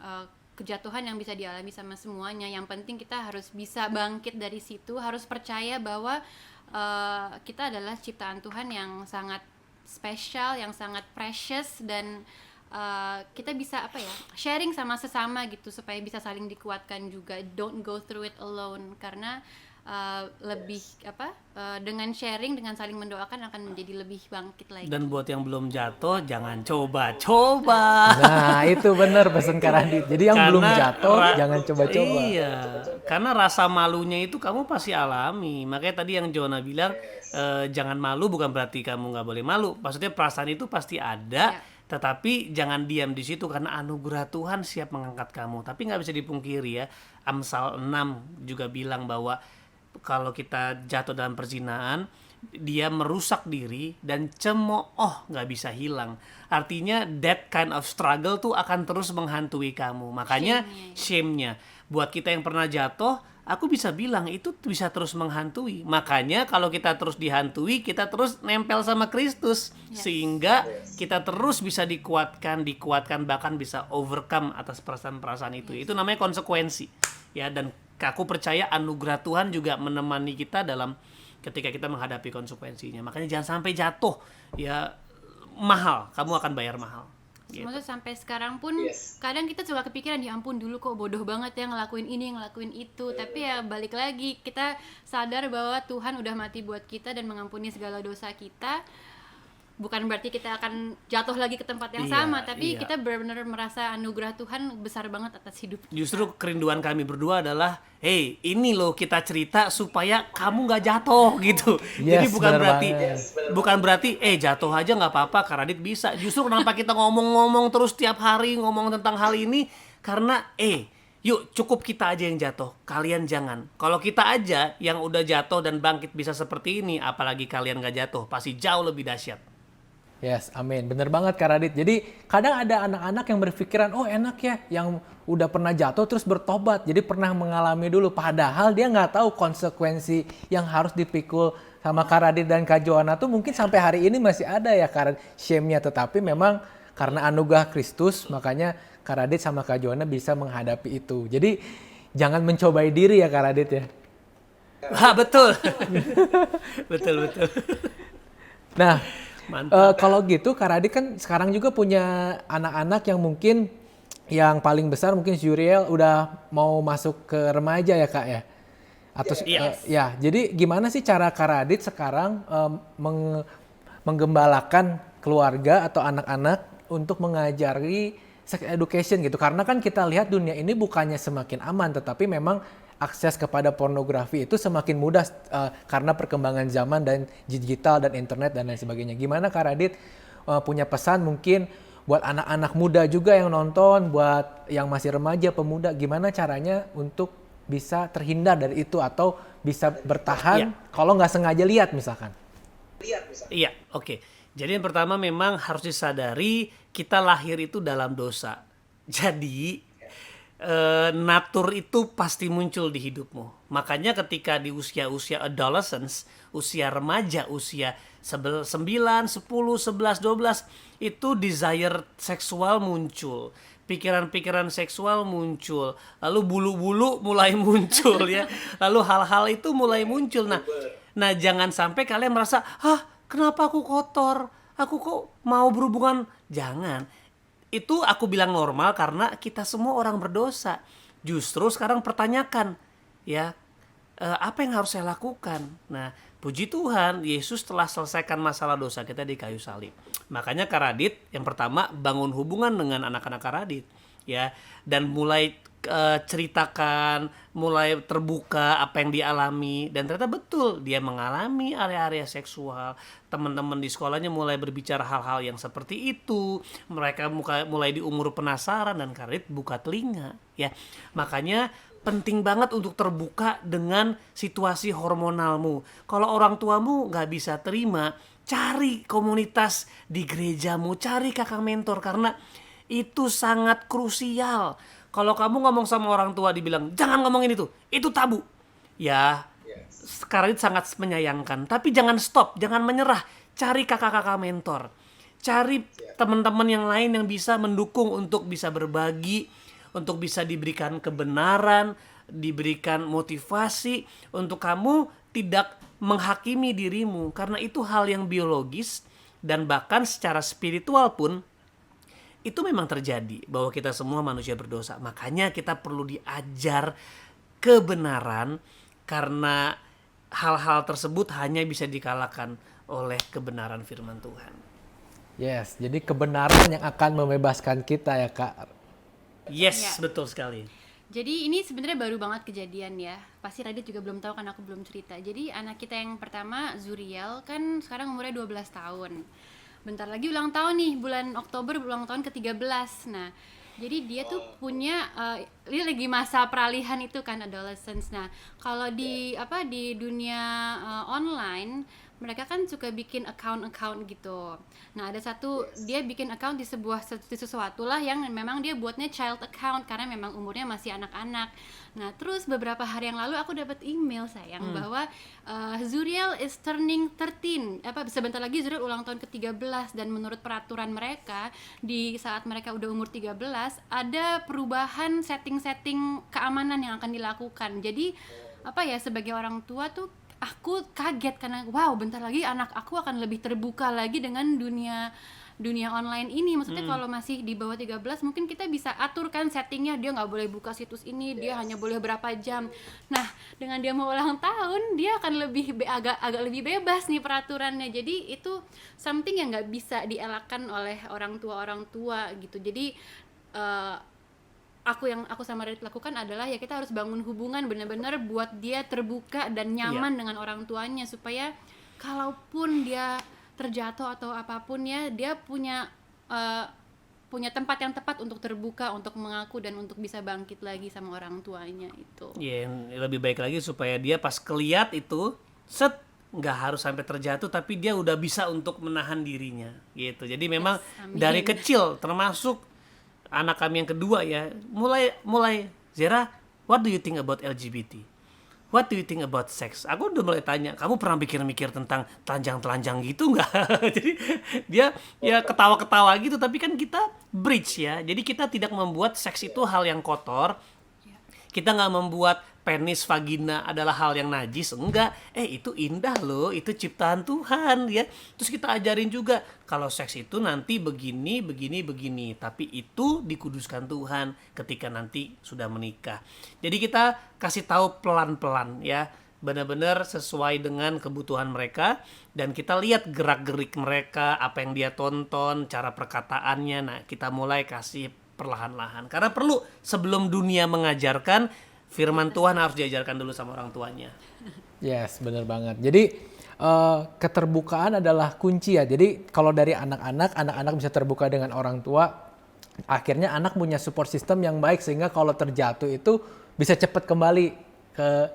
kejatuhan yang bisa dialami sama semuanya. Yang penting kita harus bisa bangkit dari situ, harus percaya bahwa kita adalah ciptaan Tuhan yang sangat spesial, yang sangat precious, dan kita bisa sharing sama sesama gitu supaya bisa saling dikuatkan juga. Don't go through it alone, karena dengan sharing, dengan saling mendoakan akan menjadi lebih bangkit lagi. Dan buat yang belum jatuh, jangan coba-coba. Nah, itu benar pesan Kak Radit. Jadi yang belum jatuh, jangan coba-coba. Iya, karena rasa malunya itu kamu pasti alami. Makanya tadi yang Jona bilang, jangan malu bukan berarti kamu nggak boleh malu. Maksudnya perasaan itu pasti ada, tetapi jangan diam di situ, karena anugerah Tuhan siap mengangkat kamu. Tapi nggak bisa dipungkiri ya, Amsal 6 juga bilang bahwa kalau kita jatuh dalam perzinaan, dia merusak diri dan cemooh nggak bisa hilang. Artinya that kind of struggle tuh akan terus menghantui kamu. Makanya shame-nya. Buat kita yang pernah jatuh, aku bisa bilang itu bisa terus menghantui. Makanya kalau kita terus dihantui, kita terus nempel sama Kristus. Sehingga kita terus bisa dikuatkan, bahkan bisa overcome atas perasaan-perasaan itu. Itu namanya konsekuensi. Ya, dan aku percaya anugerah Tuhan juga menemani kita dalam ketika kita menghadapi konsekuensinya. Makanya jangan sampai jatuh, ya mahal, kamu akan bayar mahal. Gitu. Maksudnya sampai sekarang pun kadang kita suka kepikiran, ya ampun dulu kok bodoh banget ya ngelakuin ini, ngelakuin itu. Tapi ya balik lagi, kita sadar bahwa Tuhan udah mati buat kita dan mengampuni segala dosa kita. Bukan berarti kita akan jatuh lagi ke tempat yang sama, tapi kita benar-benar merasa anugerah Tuhan besar banget atas hidup kita. Justru kerinduan kami berdua adalah, hey, ini loh kita cerita supaya kamu nggak jatuh gitu. Jadi bukan berarti, jatuh aja nggak apa-apa, Kak Radit bisa. Justru kenapa kita ngomong-ngomong terus tiap hari ngomong tentang hal ini, karena yuk cukup kita aja yang jatuh, kalian jangan. Kalau kita aja yang udah jatuh dan bangkit bisa seperti ini, apalagi kalian nggak jatuh, pasti jauh lebih dahsyat. Yes, amin. Bener banget Kak Radit. Jadi kadang ada anak-anak yang berpikiran, oh enak ya yang udah pernah jatuh terus bertobat. Jadi pernah mengalami dulu. Padahal dia nggak tahu konsekuensi yang harus dipikul sama Kak Radit dan Kak Joanna tuh mungkin sampai hari ini masih ada ya Kak shame-nya. Tetapi memang karena anugerah Kristus makanya Kak Radit sama Kak Joanna bisa menghadapi itu. Jadi jangan mencobai diri ya Kak Radit ya. Betul. betul. Nah, kalau gitu Kak Radit kan sekarang juga punya anak-anak yang mungkin yang paling besar mungkin Zuriel udah mau masuk ke remaja ya Kak ya? Atau ya, jadi gimana sih cara Kak Radit sekarang menggembalakan keluarga atau anak-anak untuk mengajari sex education gitu? Karena kan kita lihat dunia ini bukannya semakin aman, tetapi memang akses kepada pornografi itu semakin mudah karena perkembangan zaman dan digital dan internet dan lain sebagainya. Gimana Kak Radit punya pesan mungkin buat anak-anak muda juga yang nonton, buat yang masih remaja, pemuda, gimana caranya untuk bisa terhindar dari itu atau bisa bertahan kalau nggak sengaja lihat misalkan? Iya, oke. Jadi yang pertama memang harus disadari kita lahir itu dalam dosa. Jadi natur itu pasti muncul di hidupmu. Makanya ketika di usia-usia adolescence, usia remaja, usia 9, 10, 11, 12 itu desire seksual muncul, pikiran-pikiran seksual muncul, lalu bulu-bulu mulai muncul ya, lalu hal-hal itu mulai muncul. Nah jangan sampai kalian merasa, kenapa aku kotor, aku kok mau berhubungan? Jangan. Itu aku bilang normal karena kita semua orang berdosa. Justru sekarang pertanyakan, ya apa yang harus saya lakukan? Nah, puji Tuhan, Yesus telah selesaikan masalah dosa kita di kayu salib. Makanya Kak Radit, yang pertama bangun hubungan dengan anak-anak Kak Radit, ya, dan mulai ceritakan, mulai terbuka apa yang dialami, dan ternyata betul dia mengalami area-area seksual. Teman-teman di sekolahnya mulai berbicara hal-hal yang seperti itu. Mereka mulai di umur penasaran dan Kak Radit buka telinga, ya. Makanya penting banget untuk terbuka dengan situasi hormonalmu. Kalau orang tuamu nggak bisa terima, cari komunitas di gerejamu, cari kakak mentor, karena itu sangat krusial. Kalau kamu ngomong sama orang tua dibilang jangan ngomongin itu tabu. Ya, sekarang itu sangat menyayangkan, tapi jangan stop, jangan menyerah. Cari kakak-kakak mentor. Cari teman-teman yang lain yang bisa mendukung untuk bisa berbagi, untuk bisa diberikan kebenaran, diberikan motivasi untuk kamu tidak menghakimi dirimu, karena itu hal yang biologis dan bahkan secara spiritual pun itu memang terjadi bahwa kita semua manusia berdosa. Makanya kita perlu diajar kebenaran, karena hal-hal tersebut hanya bisa dikalahkan oleh kebenaran firman Tuhan. Yes, jadi kebenaran yang akan membebaskan kita ya Kak. Yes, Ya. betul sekali. Jadi ini sebenarnya baru banget kejadian ya. Pasti Radit juga belum tahu kan, aku belum cerita. Jadi anak kita yang pertama Zuriel kan sekarang umurnya 12 tahun. Bentar lagi ulang tahun nih, bulan Oktober ulang tahun ke-13. Nah, jadi dia tuh punya dia lagi masa peralihan itu kan, adolescence. Nah, kalau di di dunia online mereka kan suka bikin account gitu. Nah, ada satu dia bikin account di sesuatu lah yang memang dia buatnya child account karena memang umurnya masih anak-anak. Nah, terus beberapa hari yang lalu aku dapat email sayang bahwa Zuriel is turning 13. Sebentar lagi Zuriel ulang tahun ke-13, dan menurut peraturan mereka di saat mereka udah umur 13 ada perubahan setting-setting keamanan yang akan dilakukan. Jadi sebagai orang tua tuh aku kaget karena wow, bentar lagi anak aku akan lebih terbuka lagi dengan dunia online ini. Maksudnya kalau masih di bawah 13 mungkin kita bisa aturkan settingnya, dia nggak boleh buka situs ini, dia hanya boleh berapa jam. Nah, dengan dia mau ulang tahun dia akan agak lebih bebas nih peraturannya. Jadi itu something yang nggak bisa dielakkan oleh orang tua gitu. Jadi aku sama Radit lakukan adalah ya kita harus bangun hubungan benar-benar buat dia terbuka dan nyaman dengan orang tuanya, supaya kalaupun dia terjatuh atau apapun ya dia punya tempat yang tepat untuk terbuka, untuk mengaku dan untuk bisa bangkit lagi sama orang tuanya itu. Ya, lebih baik lagi supaya dia pas keliat itu nggak harus sampai terjatuh, tapi dia udah bisa untuk menahan dirinya gitu. Jadi memang amin. dari kecil, termasuk anak kami yang kedua ya, mulai Zera, what do you think about LGBT? What do you think about sex? Aku udah mulai tanya, kamu pernah mikir-mikir tentang telanjang-telanjang gitu nggak? Jadi dia ya ketawa-ketawa gitu, tapi kan kita bridge ya. Jadi kita tidak membuat seks itu hal yang kotor. Kita nggak membuat penis, vagina adalah hal yang najis, enggak. Itu indah loh, itu ciptaan Tuhan ya. Terus kita ajarin juga kalau seks itu nanti begini, tapi itu dikuduskan Tuhan ketika nanti sudah menikah. Jadi kita kasih tahu pelan-pelan ya, benar-benar sesuai dengan kebutuhan mereka, dan kita lihat gerak-gerik mereka, apa yang dia tonton, cara perkataannya. Nah, kita mulai kasih perlahan-lahan, karena perlu sebelum dunia mengajarkan, firman Tuhan harus diajarkan dulu sama orang tuanya. Yes, benar banget. Jadi keterbukaan adalah kunci ya. Jadi kalau dari anak-anak bisa terbuka dengan orang tua, akhirnya anak punya support system yang baik sehingga kalau terjatuh itu bisa cepat kembali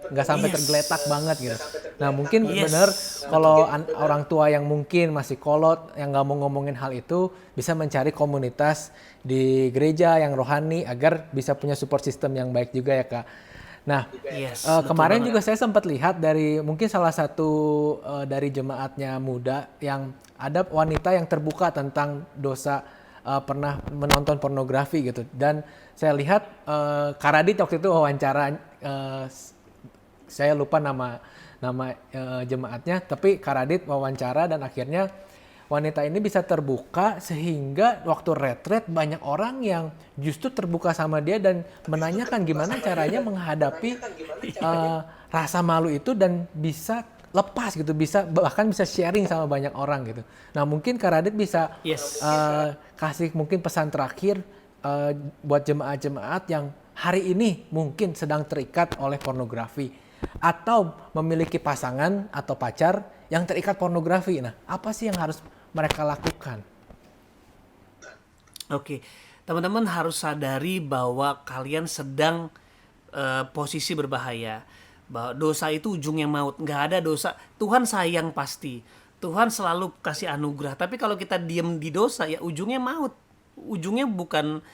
nggak sampai tergeletak banget gitu. Nah mungkin benar kalau orang tua yang mungkin masih kolot, yang nggak mau ngomongin hal itu, bisa mencari komunitas di gereja yang rohani agar bisa punya support system yang baik juga ya Kak. Nah kemarin juga saya sempat lihat dari mungkin salah satu dari jemaatnya muda yang ada wanita yang terbuka tentang dosa pernah menonton pornografi gitu, dan saya lihat Kak Radit waktu itu wawancara, saya lupa nama jemaatnya, tapi Kak Radit wawancara dan akhirnya wanita ini bisa terbuka sehingga waktu retret banyak orang yang justru terbuka sama dia dan menanyakan gimana caranya menghadapi rasa malu itu dan bisa lepas gitu, bahkan bisa sharing sama banyak orang gitu. Nah mungkin Kak Radit bisa kasih mungkin pesan terakhir buat jemaat-jemaat yang hari ini mungkin sedang terikat oleh pornografi atau memiliki pasangan atau pacar yang terikat pornografi. Nah apa sih yang harus mereka lakukan? Oke, teman-teman harus sadari bahwa kalian sedang posisi berbahaya. Bahwa dosa itu ujungnya maut. Nggak ada dosa. Tuhan sayang pasti. Tuhan selalu kasih anugerah. Tapi kalau kita diem di dosa, ya ujungnya maut. Ujungnya bukan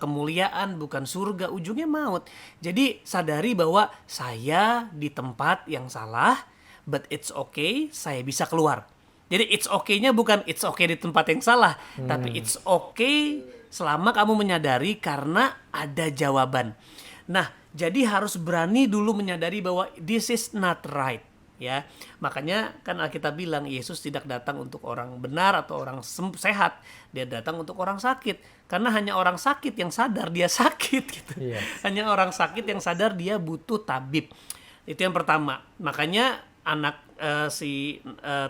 kemuliaan, bukan surga, ujungnya maut. Jadi sadari bahwa saya di tempat yang salah, but it's okay, saya bisa keluar. Jadi it's okay-nya bukan it's okay di tempat yang salah, tapi it's okay selama kamu menyadari karena ada jawaban. Nah, jadi harus berani dulu menyadari bahwa this is not right. Ya, makanya kan Alkitab bilang Yesus tidak datang untuk orang benar atau orang sehat, dia datang untuk orang sakit. Karena hanya orang sakit yang sadar dia sakit gitu. Yes. Hanya orang sakit yang sadar dia butuh tabib. Itu yang pertama. Makanya anak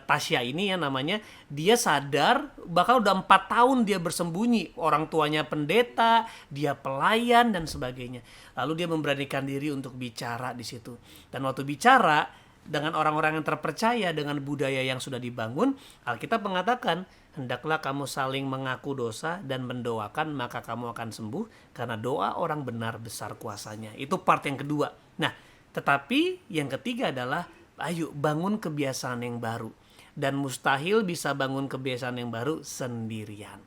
Tasya ini ya namanya, dia sadar bahkan udah 4 tahun dia bersembunyi, orang tuanya pendeta, dia pelayan dan sebagainya. Lalu dia memberanikan diri untuk bicara di situ. Dan waktu bicara dengan orang-orang yang terpercaya, dengan budaya yang sudah dibangun, Alkitab mengatakan, hendaklah kamu saling mengaku dosa dan mendoakan, maka kamu akan sembuh, karena doa orang benar besar kuasanya. Itu part yang kedua. Nah, tetapi yang ketiga adalah, ayo bangun kebiasaan yang baru. Dan mustahil bisa bangun kebiasaan yang baru sendirian.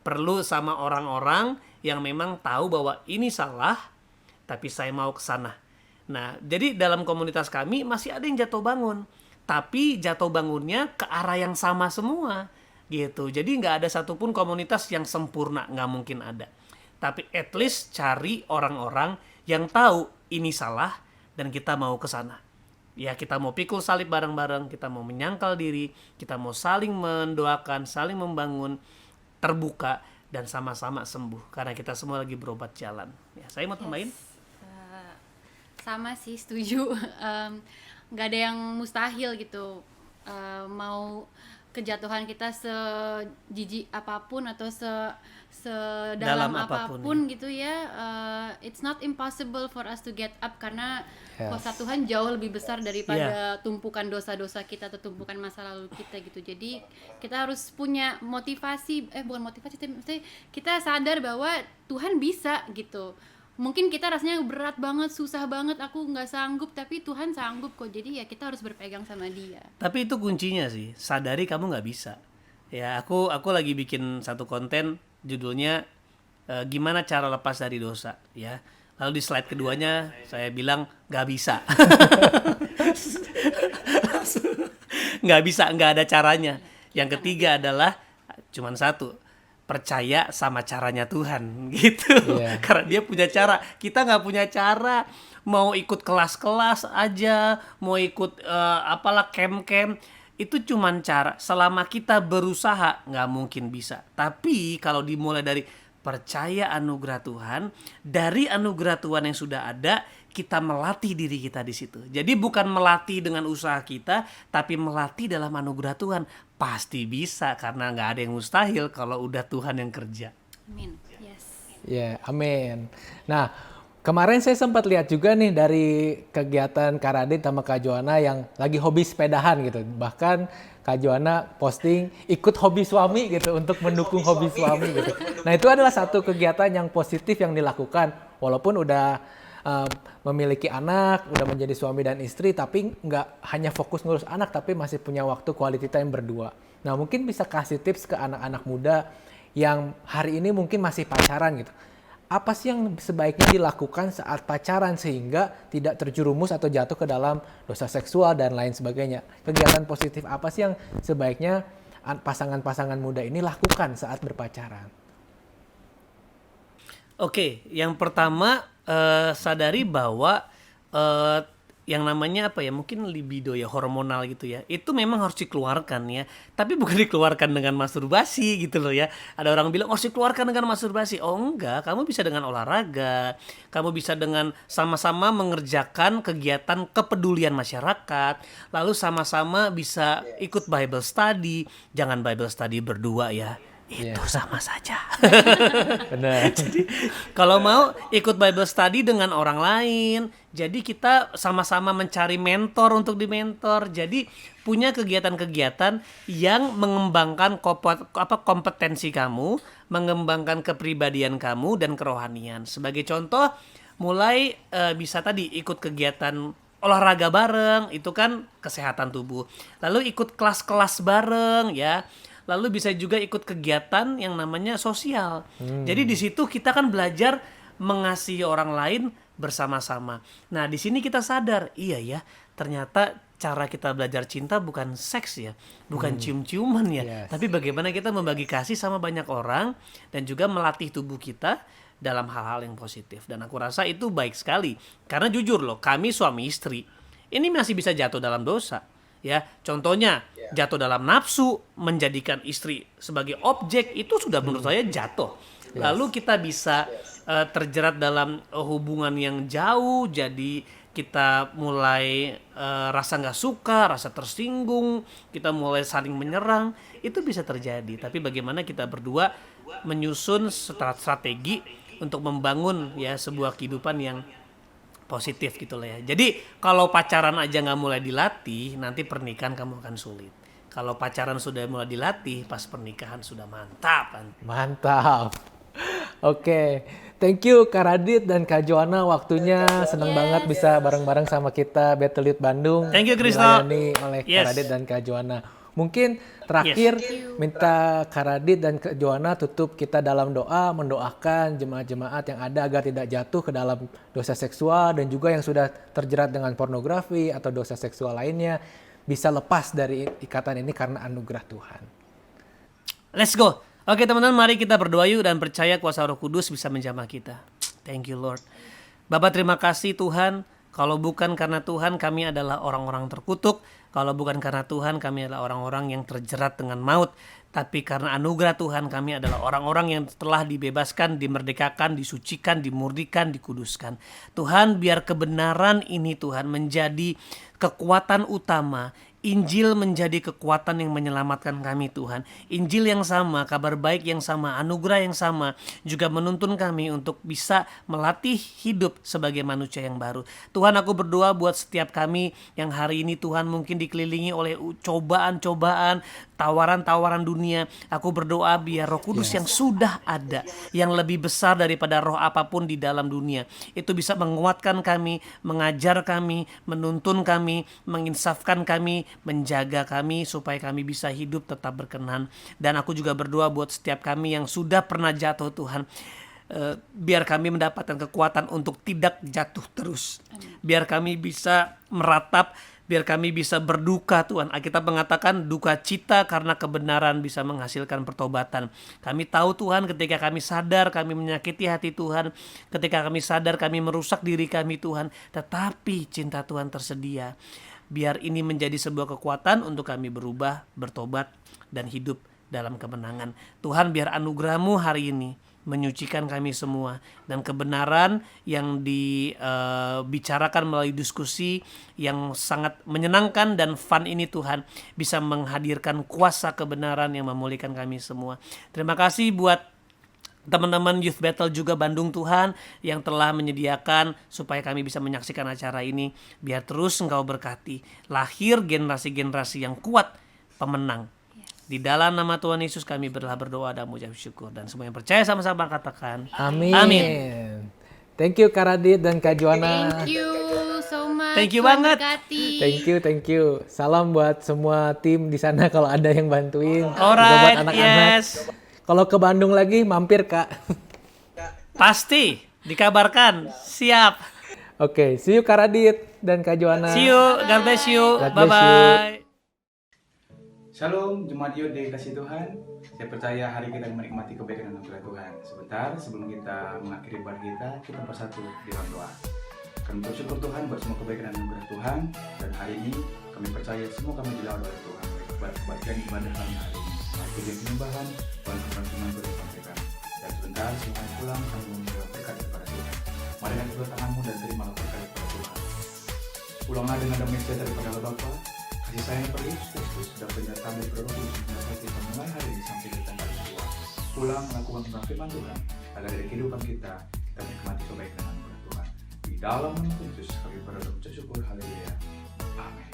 Perlu sama orang-orang yang memang tahu bahwa ini salah, tapi saya mau ke sana. Nah, jadi dalam komunitas kami masih ada yang jatuh bangun, tapi jatuh bangunnya ke arah yang sama semua, gitu. Jadi nggak ada satupun komunitas yang sempurna, nggak mungkin ada. Tapi at least cari orang-orang yang tahu ini salah dan kita mau ke sana. Ya, kita mau pikul salib bareng-bareng, kita mau menyangkal diri, kita mau saling mendoakan, saling membangun, terbuka dan sama-sama sembuh karena kita semua lagi berobat jalan. Ya, saya mau tambahin. Sama sih, setuju. Nggak ada yang mustahil gitu. Mau kejatuhan kita sejijik apapun atau sedalam apapun gitu ya, it's not impossible for us to get up, karena kuasa Tuhan jauh lebih besar daripada tumpukan dosa-dosa kita atau tumpukan masa lalu kita gitu. Jadi kita harus punya motivasi, bukan motivasi, tapi kita sadar bahwa Tuhan bisa gitu. Mungkin kita rasanya berat banget, susah banget, aku nggak sanggup, tapi Tuhan sanggup kok. Jadi ya kita harus berpegang sama Dia. Tapi itu kuncinya sih, sadari kamu nggak bisa. Ya, aku lagi bikin satu konten judulnya gimana cara lepas dari dosa, ya. Lalu di slide keduanya saya bilang nggak bisa. Nggak bisa, nggak ada caranya. Yang ketiga adalah cuman satu, percaya sama caranya Tuhan gitu. Karena Dia punya cara, kita nggak punya cara. Mau ikut kelas-kelas aja, mau ikut apalah camp-camp, itu cuman cara. Selama kita berusaha nggak mungkin bisa. Tapi kalau dimulai dari percaya anugerah Tuhan, dari anugerah Tuhan yang sudah ada, kita melatih diri kita di situ. Jadi bukan melatih dengan usaha kita, tapi melatih dalam anugerah Tuhan. Pasti bisa, karena nggak ada yang mustahil kalau udah Tuhan yang kerja. Amin. Yes. Ya, amin. Nah, kemarin saya sempat lihat juga nih dari kegiatan Kak Radit sama Kak Joanna yang lagi hobi sepedahan gitu. Bahkan Kak Joanna posting ikut hobi suami gitu untuk mendukung hobi suami gitu. Nah, itu adalah satu kegiatan yang positif yang dilakukan walaupun udah memiliki anak, udah menjadi suami dan istri, tapi nggak hanya fokus ngurus anak, tapi masih punya waktu quality time berdua. Nah, mungkin bisa kasih tips ke anak-anak muda yang hari ini mungkin masih pacaran gitu. Apa sih yang sebaiknya dilakukan saat pacaran sehingga tidak terjerumus atau jatuh ke dalam dosa seksual dan lain sebagainya? Kegiatan positif apa sih yang sebaiknya pasangan-pasangan muda ini lakukan saat berpacaran? Oke, yang pertama sadari bahwa yang namanya apa ya, mungkin libido ya, hormonal gitu ya, itu memang harus dikeluarkan ya, tapi bukan dikeluarkan dengan masturbasi gitu loh ya. Ada orang bilang harus dikeluarkan dengan masturbasi. Oh enggak, kamu bisa dengan olahraga, kamu bisa dengan sama-sama mengerjakan kegiatan kepedulian masyarakat, lalu sama-sama bisa ikut Bible study. Jangan Bible study berdua ya, itu sama saja. Benar. Jadi kalau mau ikut Bible study dengan orang lain, jadi kita sama-sama mencari mentor untuk dimentor. Jadi punya kegiatan-kegiatan yang mengembangkan kompetensi kamu, mengembangkan kepribadian kamu dan kerohanian. Sebagai contoh, mulai bisa tadi ikut kegiatan olahraga bareng, itu kan kesehatan tubuh. Lalu ikut kelas-kelas bareng ya. Lalu bisa juga ikut kegiatan yang namanya sosial. Jadi di situ kita kan belajar mengasihi orang lain bersama-sama. Nah, di sini kita sadar, iya ya, ternyata cara kita belajar cinta bukan seks ya, bukan cium-ciuman ya, Yes. tapi bagaimana kita membagi kasih sama banyak orang dan juga melatih tubuh kita dalam hal-hal yang positif. Dan aku rasa itu baik sekali. Karena jujur loh, kami suami istri ini masih bisa jatuh dalam dosa. Ya, contohnya jatuh dalam nafsu, menjadikan istri sebagai objek, itu sudah menurut saya jatuh. Lalu kita bisa terjerat dalam hubungan yang jauh, jadi kita mulai rasa nggak suka, rasa tersinggung, kita mulai saling menyerang, itu bisa terjadi. Tapi bagaimana kita berdua menyusun strategi untuk membangun ya sebuah kehidupan yang positif gitu lah ya. Jadi kalau pacaran aja nggak mulai dilatih, nanti pernikahan kamu akan sulit. Kalau pacaran sudah mulai dilatih, pas pernikahan sudah mantap kan. Mantap. Oke, thank you Kak Radit dan Kak Joanna waktunya. Senang banget bisa bareng-bareng sama kita Battle Youth Bandung. Thank you, Kristo. Dilayani oleh Kak Yes. Radit dan Kak Joanna. Mungkin terakhir minta Kak Radit dan Kak Joanna tutup kita dalam doa, mendoakan jemaat-jemaat yang ada agar tidak jatuh ke dalam dosa seksual dan juga yang sudah terjerat dengan pornografi atau dosa seksual lainnya bisa lepas dari ikatan ini karena anugerah Tuhan. Let's go. Oke teman-teman, mari kita berdoa yuk dan percaya kuasa Roh Kudus bisa menjamah kita. Thank you Lord. Bapa, terima kasih Tuhan. Kalau bukan karena Tuhan, kami adalah orang-orang terkutuk. Kalau bukan karena Tuhan, kami adalah orang-orang yang terjerat dengan maut. Tapi karena anugerah Tuhan, kami adalah orang-orang yang telah dibebaskan, dimerdekakan, disucikan, dimurnikan, dikuduskan. Tuhan, biar kebenaran ini Tuhan menjadi kekuatan utama. Injil menjadi kekuatan yang menyelamatkan kami Tuhan. Injil yang sama, kabar baik yang sama, anugerah yang sama juga menuntun kami untuk bisa melatih hidup sebagai manusia yang baru. Tuhan, aku berdoa buat setiap kami yang hari ini Tuhan mungkin dikelilingi oleh cobaan-cobaan, tawaran-tawaran dunia. Aku berdoa biar Roh Kudus yang sudah ada, yang lebih besar daripada roh apapun di dalam dunia, itu bisa menguatkan kami, mengajar kami, menuntun kami, menginsafkan kami, menjaga kami supaya kami bisa hidup tetap berkenan. Dan aku juga berdoa buat setiap kami yang sudah pernah jatuh Tuhan, biar kami mendapatkan kekuatan untuk tidak jatuh terus. Biar kami bisa meratap, biar kami bisa berduka Tuhan. Alkitab mengatakan duka cita karena kebenaran bisa menghasilkan pertobatan. Kami tahu Tuhan ketika kami sadar kami menyakiti hati Tuhan, ketika kami sadar kami merusak diri kami Tuhan, tetapi cinta Tuhan tersedia. Biar ini menjadi sebuah kekuatan untuk kami berubah, bertobat, dan hidup dalam kemenangan. Tuhan, biar anugerah-Mu hari ini menyucikan kami semua. Dan kebenaran yang dibicarakan melalui diskusi yang sangat menyenangkan dan fun ini Tuhan, bisa menghadirkan kuasa kebenaran yang memulihkan kami semua. Terima kasih buat teman-teman Youth Battle juga Bandung Tuhan yang telah menyediakan supaya kami bisa menyaksikan acara ini. Biar terus Engkau berkati, lahir generasi-generasi yang kuat, pemenang. Di dalam nama Tuhan Yesus kami berdoa dan mengucap syukur. Dan semua yang percaya sama-sama katakan Amin. Amin. Thank you Kak Radit dan Kak Joanna. Thank you so much. Thank you Tuhan banget. berkati. Thank you. Salam buat semua tim di sana kalau ada yang bantuin. Juga buat Alright, anak-anak. yes. Kalau ke Bandung lagi mampir Kak. Pasti dikabarkan. Siap. Oke, see you Kak Radit dan Kak Joanna. See you. God bless you. God bless Bye-bye. Shalom, Jemaat Youth dikasih Tuhan. Saya percaya hari kita menikmati kebaikan dan anugerah Tuhan. Sebentar sebelum kita mengakhiri ibadah kita bersatu di dalam doa. Kami bersyukur Tuhan buat semua kebaikan dan anugerah Tuhan. Dan hari ini kami percaya semua kami dilawan oleh Tuhan. Buat kebaikan ibadah kami hari ini. Tujuan penyembahan, Tuhan firman boleh disampaikan. Dan sebentar semua pulang kami memberi berkat kepada Tuhan. Mari dengan kedua tanganmu dan terimalah berkat kepada Tuhan. Pulanglah dengan damai sejahtera daripada Allah Bapa, kasih sayang dari Yesus Kristus dan penyertaan dari Roh Kudus dapat kita mulai hari ini sampai di tanggal kedua. Pulang melakukan firman Tuhan agar dari kehidupan kita menikmati kebaikan dan anugerah Tuhan. Di dalam nama Yesus kami berdoa syukur, haleluya. Amin.